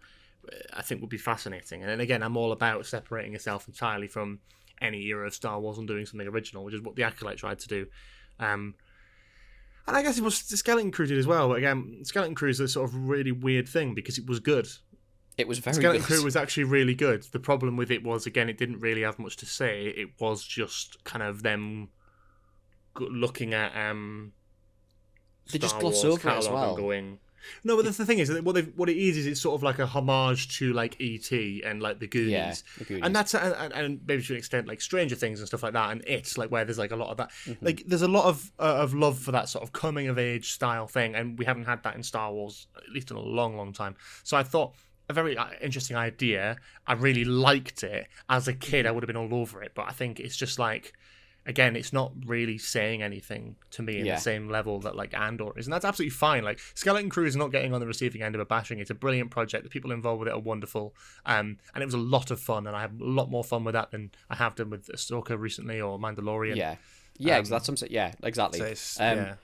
I think would be fascinating. And then again, I'm all about separating yourself entirely from any era of Star Wars and doing something original, which is what the Acolyte tried to do. And I guess it was the Skeleton Crew did as well. But again, Skeleton Crew is a sort of really weird thing because it was good. It was very Skeleton good. Crew was actually really good. The problem with it was, again, it didn't really have much to say. It was just kind of them looking at They just Star gloss Wars over it as catalog well. and going. No, but the thing is, what it is it's sort of like a homage to like E.T. and like the Goonies, Yeah, the Goonies. and that's and maybe to an extent like Stranger Things and stuff like that, and it's like where there's like a lot of that, like there's a lot of love for that sort of coming of age style thing, and we haven't had that in Star Wars at least in a long, long time. So I thought a very interesting idea. I really liked it as a kid. I would have been all over it, but I think it's just like. Again, it's not really saying anything to me in the same level that like Andor is, and that's absolutely fine. Like Skeleton Crew is not getting on the receiving end of a bashing. It's a brilliant project. The people involved with it are wonderful, and it was a lot of fun. And I have a lot more fun with that than I have done with Ahsoka recently or Mandalorian. Yeah, that's something. Yeah, exactly. So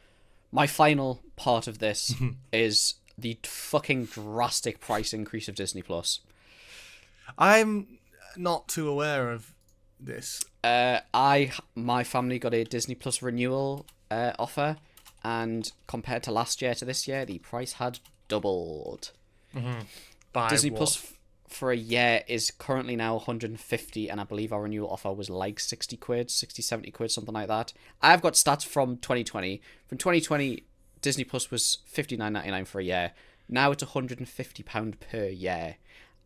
my final part of this is the fucking drastic price increase of Disney Plus. I'm not too aware of this. My family got a Disney Plus renewal offer, and compared to last year to this year, the price had doubled. By Disney what? Plus for a year is currently now 150, and I believe our renewal offer was like 60 quid, 60, 70 quid, something like that. I've got stats from 2020. From 2020, Disney Plus was $59.99 for a year. Now it's £150 per year.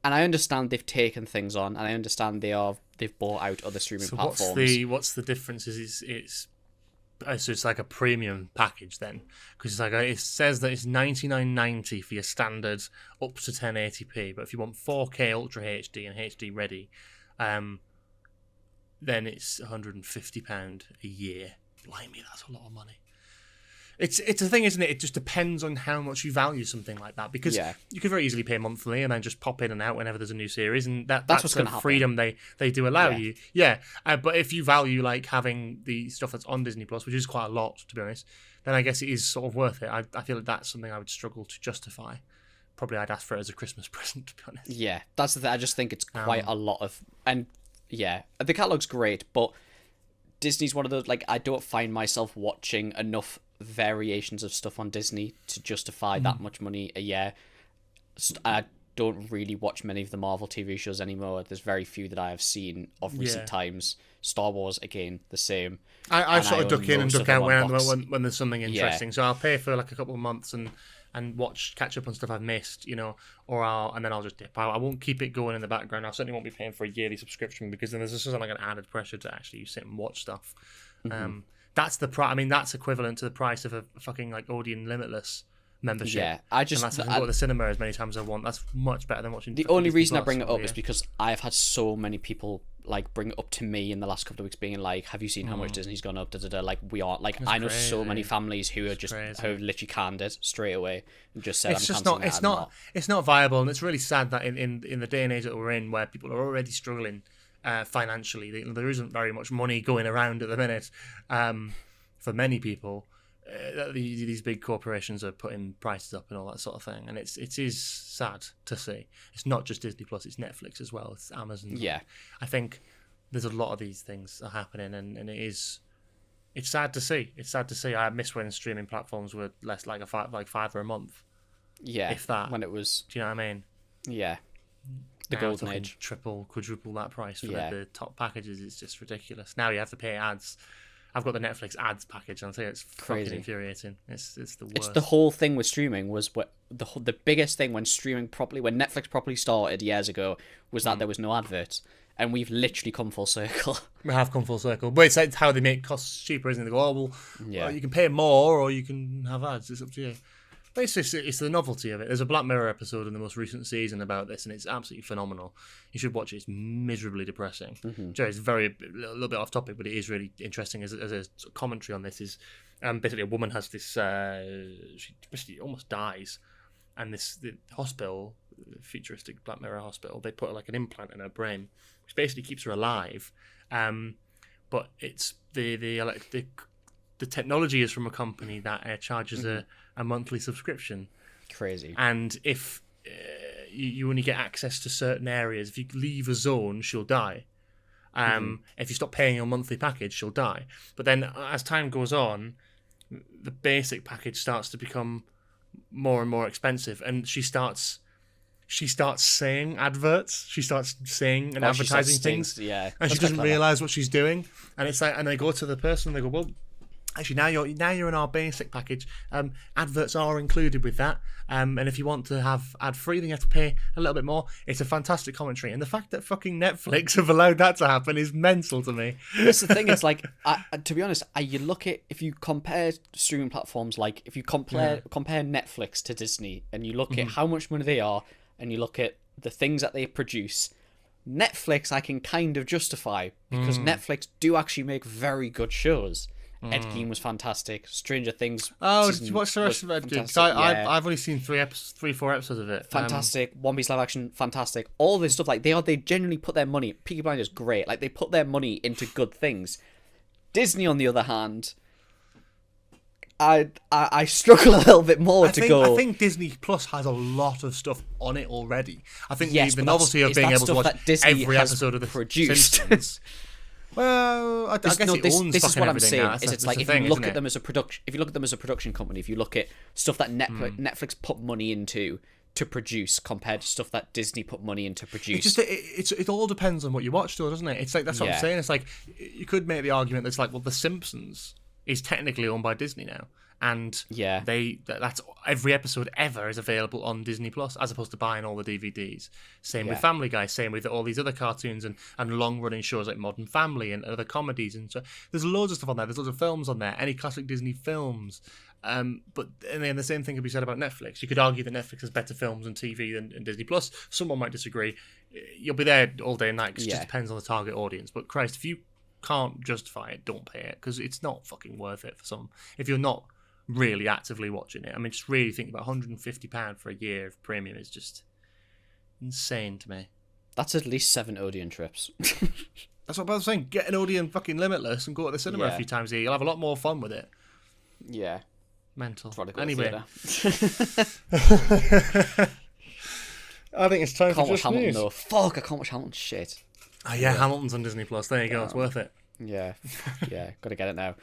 And I understand they've taken things on, and I understand they've bought out other streaming platforms. What's the difference? So it's like a premium package then, because it's like it says that it's $99.90 for your standard up to 1080p, but if you want 4K Ultra HD and HD ready, then it's £150 a year. Blimey, that's a lot of money. It's a thing, isn't it? It just depends on how much you value something like that, because you could very easily pay monthly and then just pop in and out whenever there's a new series, and that's what's the going to happen. freedom they do allow you. Yeah, but if you value like having the stuff that's on Disney Plus, which is quite a lot to be honest, then I guess it is sort of worth it. I feel like that's something I would struggle to justify. Probably I'd ask for it as a Christmas present, to be honest. Yeah, that's the thing. I just think it's quite a lot of, and yeah, the catalog's great, but Disney's one of those, like, I don't find myself watching enough variations of stuff on Disney to justify that much money a year. I don't really watch many of the Marvel TV shows anymore. There's very few that I have seen of recent times. Star Wars, again, the same. I sort of duck in and duck out when there's something interesting. So I'll pay for like a couple of months and catch up on stuff I've missed, and then I'll just dip out. I won't keep it going in the background. I certainly won't be paying for a yearly subscription, because then there's just like an added pressure to actually sit and watch stuff. That's the price. I mean, that's equivalent to the price of a fucking like Odeon Limitless membership. Yeah, I can go to the cinema as many times as I want. That's much better than watching. The only reason I bring it up is because I've had so many people like bring it up to me in the last couple of weeks, being like, "Have you seen how much Disney's gone up?" Like we are like, I know so many families who are just who literally canned it straight away and just said, it's "I'm just cancelling it's not viable," and it's really sad that in the day and age that we're in, where people are already struggling financially, there isn't very much money going around at the minute. For many people, these big corporations are putting prices up and all that sort of thing, and it is sad to see. It's not just Disney Plus; it's Netflix as well. It's Amazon. Yeah, I think there's a lot of these things are happening, and it's sad to see. It's sad to see. I miss when streaming platforms were less like $5 a month. Yeah, if that. When it was. Do you know what I mean? Yeah. The golden age. Triple, quadruple that price for the top packages. It's just ridiculous. Now you have to pay ads. I've got the Netflix ads package, and I'll tell you, it's crazy. Fucking infuriating. It's the worst. It's the whole thing with streaming was what the biggest thing when Netflix properly started years ago was that there was no adverts, and we've literally come full circle. We have come full circle, but it's how they make costs cheaper, isn't it? They go, well, you can pay more or you can have ads. It's up to you. But it's the novelty of it. There's a Black Mirror episode in the most recent season about this, and it's absolutely phenomenal. You should watch it. It's miserably depressing. It's a little bit off topic, but it is really interesting as a commentary on this. Is basically a woman has this, she basically almost dies, and the hospital, futuristic Black Mirror hospital, they put like an implant in her brain, which basically keeps her alive. But it's the technology is from a company that charges a monthly subscription. Crazy. And if you only get access to certain areas, if you leave a zone, she'll die. If you stop paying your monthly package, she'll die. But then as time goes on, the basic package starts to become more and more expensive, and she starts she starts saying adverts. She starts saying and advertising things. Yeah, and she doesn't realise what she's doing. And it's like, and they go to the person. And they go, well, actually, now you're in our basic package. Adverts are included with that. And if you want to have ad free, then you have to pay a little bit more. It's a fantastic commentary, and the fact that fucking Netflix have allowed that to happen is mental to me. That's the thing. It's like, to be honest, you look at, if you compare streaming platforms, like if you compare Netflix to Disney, and you look at how much money they are, and you look at the things that they produce, Netflix I can kind of justify, because Netflix do actually make very good shows. Ed Gein was fantastic. Stranger Things. Oh, did you watch the rest of Ed Gein? I've only seen 4 episodes of it. Fantastic. One Piece live action, fantastic. All this stuff, like they genuinely put their money. Peaky Blinders, great. Like they put their money into good things. Disney, on the other hand, I struggle a little bit more to go. I think Disney Plus has a lot of stuff on it already. I think the novelty of being able to watch every episode of the Simpsons. Well, I guess this is what I'm saying. It's like, if you look at them as a production company, if you look at stuff that Netflix put money into to produce compared to stuff that Disney put money into produce, it all depends on what you watch, though, doesn't it? It's like, that's what I'm saying. It's like, you could make the argument that's like, well, The Simpsons is technically owned by Disney now. And that's every episode ever is available on Disney Plus, as opposed to buying all the DVDs. Same with Family Guy, same with all these other cartoons and long-running shows like Modern Family and other comedies. And so there's loads of stuff on there. There's loads of films on there, any classic Disney films. But and then the same thing could be said about Netflix. You could argue that Netflix has better films and TV than Disney Plus. Someone might disagree. You'll be there all day and night, because it just depends on the target audience. But Christ, if you can't justify it, don't pay it, because it's not fucking worth it for some. If you're not really actively watching it, I mean, just really think about £150 for a year of premium is just insane to me. That's at least 7 Odeon trips. That's what I was saying. Get an Odeon fucking limitless and go to the cinema a few times a year. You'll have a lot more fun with it. Yeah. Mental. Anyway. I think it's time for Just Hamilton, News. though. Fuck, I can't watch Hamilton. Shit. Oh, yeah, Hamilton's on Disney Plus. There you go. It's worth it. Yeah. Yeah, gotta get it now.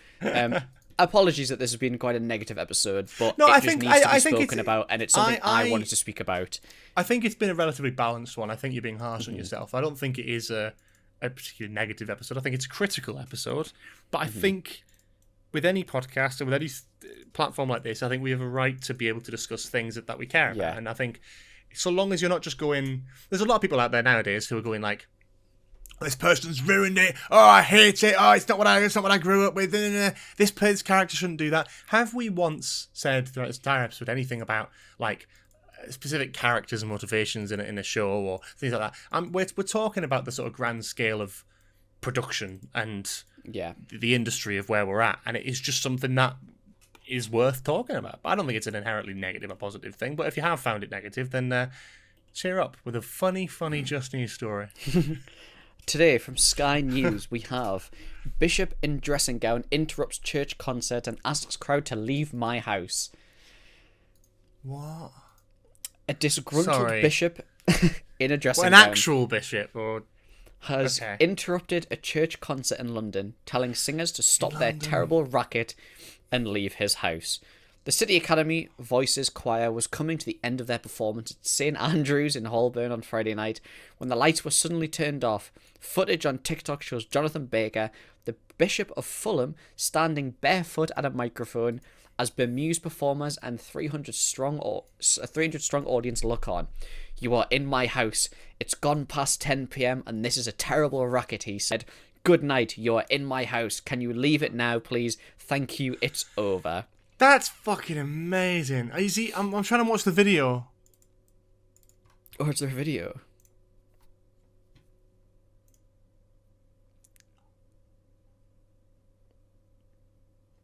Apologies that this has been quite a negative episode, but it just needs to be spoken about, and it's something I wanted to speak about. I think it's been a relatively balanced one. I think you're being harsh on yourself. I don't think it is a particularly negative episode. I think it's a critical episode, but I think with any podcast or with any platform like this, I think we have a right to be able to discuss things that we care about. And I think so long as you're not just going... There's a lot of people out there nowadays who are going like, this person's ruined it. Oh, I hate it. Oh, it's not what I grew up with. This character shouldn't do that. Have we once said throughout this entire episode anything about like specific characters and motivations in a show or things like that? We're talking about the sort of grand scale of production and the industry of where we're at, and it is just something that is worth talking about. But I don't think it's an inherently negative or positive thing. But if you have found it negative, then cheer up with a funny Just News story. Today, from Sky News, we have Bishop in dressing gown interrupts church concert and asks crowd to leave my house. What? A disgruntled bishop in a dressing gown. An actual bishop, or has interrupted a church concert in London, telling singers to stop their terrible racket and leave his house. The City Academy Voices Choir was coming to the end of their performance at St Andrews in Holborn on Friday night when the lights were suddenly turned off. Footage on TikTok shows Jonathan Baker, the Bishop of Fulham, standing barefoot at a microphone as bemused performers and 300-strong audience look on. "You are in my house. It's gone past 10 p.m. and this is a terrible racket," he said. "Good night. You are in my house. Can you leave it now, please? Thank you. It's over." That's fucking amazing. I'm trying to watch the video. Oh, it's their video.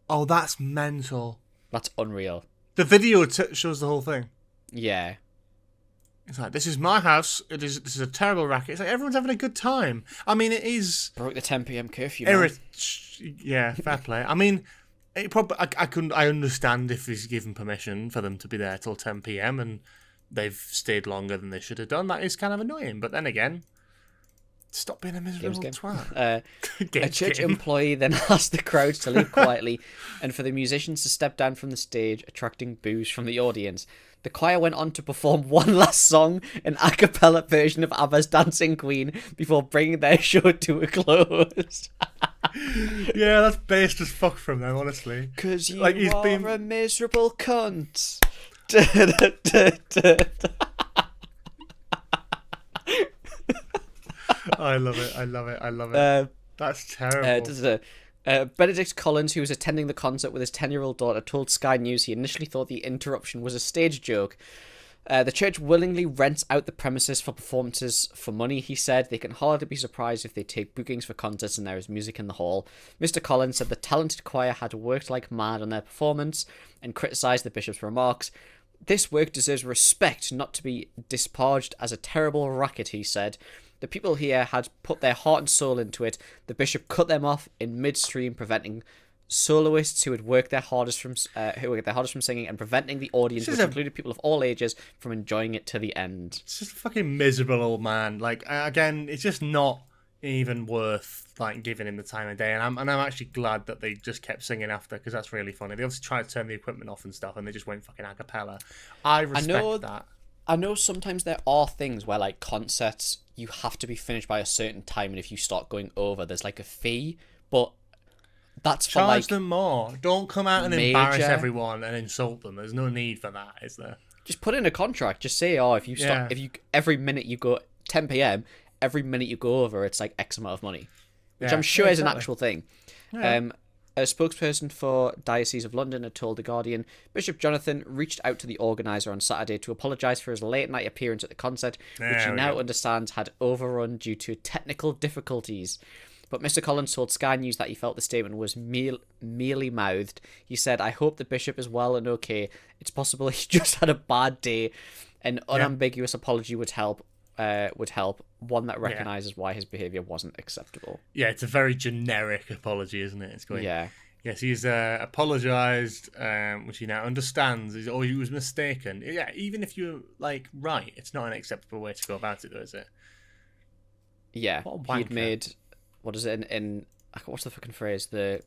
Oh, that's mental. That's unreal. The video shows the whole thing. Yeah. It's like, this is my house. This is a terrible racket. It's like everyone's having a good time. I mean, it is... Broke the 10 p.m. curfew, Yeah, fair play. I mean... I understand if he's given permission for them to be there till 10 p.m. and they've stayed longer than they should have done. That is kind of annoying. But then again, Stop being a miserable twat. A church employee then asked the crowd to leave quietly and for the musicians to step down from the stage, attracting boos from the audience. The choir went on to perform one last song, an a cappella version of ABBA's Dancing Queen, before bringing their show to a close. Yeah, that's based as fuck from them, honestly. Because you are a miserable cunt. I love it. That's terrible. Benedict Collins, who was attending the concert with his 10-year-old daughter, told Sky News he initially thought the interruption was a stage joke. The church willingly rents out the premises for performances for money, he said. They can hardly be surprised if they take bookings for concerts and there is music in the hall. Mr. Collins said the talented choir had worked like mad on their performance and criticised the bishop's remarks. This work deserves respect, not to be disparaged as a terrible racket, he said. The people here had put their heart and soul into it. The bishop cut them off in midstream, preventing soloists who had worked their hardest from singing and preventing the audience, which included people of all ages, from enjoying it to the end. It's just a fucking miserable old man. Like, again, it's just not even worth like giving him the time of day. And I'm actually glad that they just kept singing after, because that's really funny. They obviously tried to turn the equipment off and stuff, and they just went fucking a cappella. I respect that. I know sometimes there are things where, like, concerts, you have to be finished by a certain time, and if you start going over, there's, like, a fee, but that's for, Charge them more. Don't come out and embarrass everyone and insult them. There's no need for that, is there? Just put in a contract. Just say, if you stop, every minute you go, 10 p.m., every minute you go over, it's, like, X amount of money, which I'm sure is an actual thing. Yeah. A spokesperson for Diocese of London had told The Guardian, Bishop Jonathan reached out to the organiser on Saturday to apologise for his late-night appearance at the concert, which he now understands had overrun due to technical difficulties. But Mr. Collins told Sky News that he felt the statement was mealy-mouthed. He said, I hope the bishop is well and okay. It's possible he just had a bad day. An unambiguous apology would help. One that recognises why his behaviour wasn't acceptable. Yeah, it's a very generic apology, isn't it? It's going, yes, he's apologised, which he now understands, or he was mistaken. Yeah, even if you're, like, right, it's not an acceptable way to go about it, though, is it? Yeah, he'd made, what is it, what's the fucking phrase? He made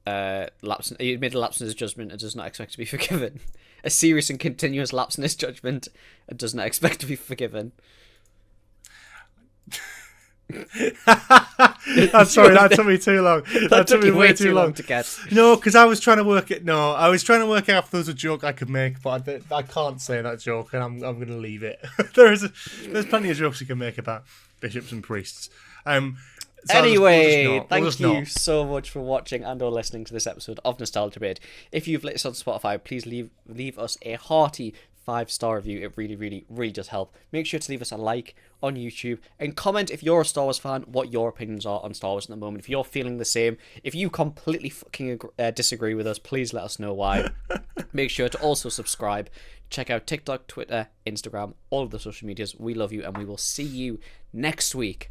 a lapse in his judgment and does not expect to be forgiven. A serious and continuous lapse in his judgment and does not expect to be forgiven. Sorry, that took me too long. That took me way too long to get. No, because I was trying to work it. No, I was trying to work out if there was a joke I could make, but I can't say that joke, and I'm going to leave it. There's plenty of jokes you can make about bishops and priests. Anyway, thank you so much for watching and or listening to this episode of Nostalgia Bit. If you've listened on Spotify, please leave us a hearty 5-star review. It really, really, really does help. Make sure to leave us a like on YouTube and comment if you're a Star Wars fan, what your opinions are on Star Wars at the moment. If you're feeling the same, if you completely fucking disagree with us, please let us know why. Make sure to also subscribe. Check out TikTok, Twitter, Instagram, all of the social medias. We love you, and we will see you next week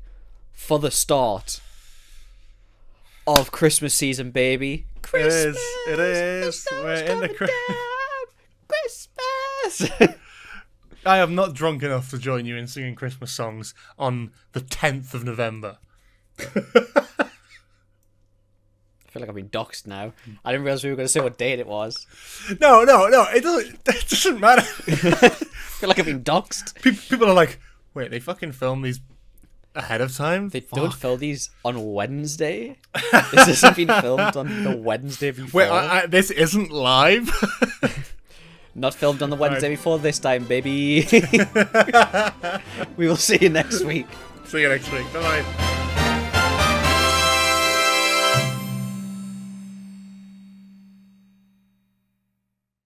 for the start of Christmas season, baby. Christmas, it is. We're in the Christmas. I am not drunk enough to join you in singing Christmas songs on the 10th of November. I feel like I've been doxxed now. I didn't realise we were going to say what date it was. No. It doesn't matter. I feel like I've been doxxed. People are like, wait, they fucking film these ahead of time? They don't film these on Wednesday? This hasn't been filmed on the Wednesday before? Wait, this isn't live? Not filmed on the Wednesday before this time, baby. We will see you next week. See you next week. Bye-bye.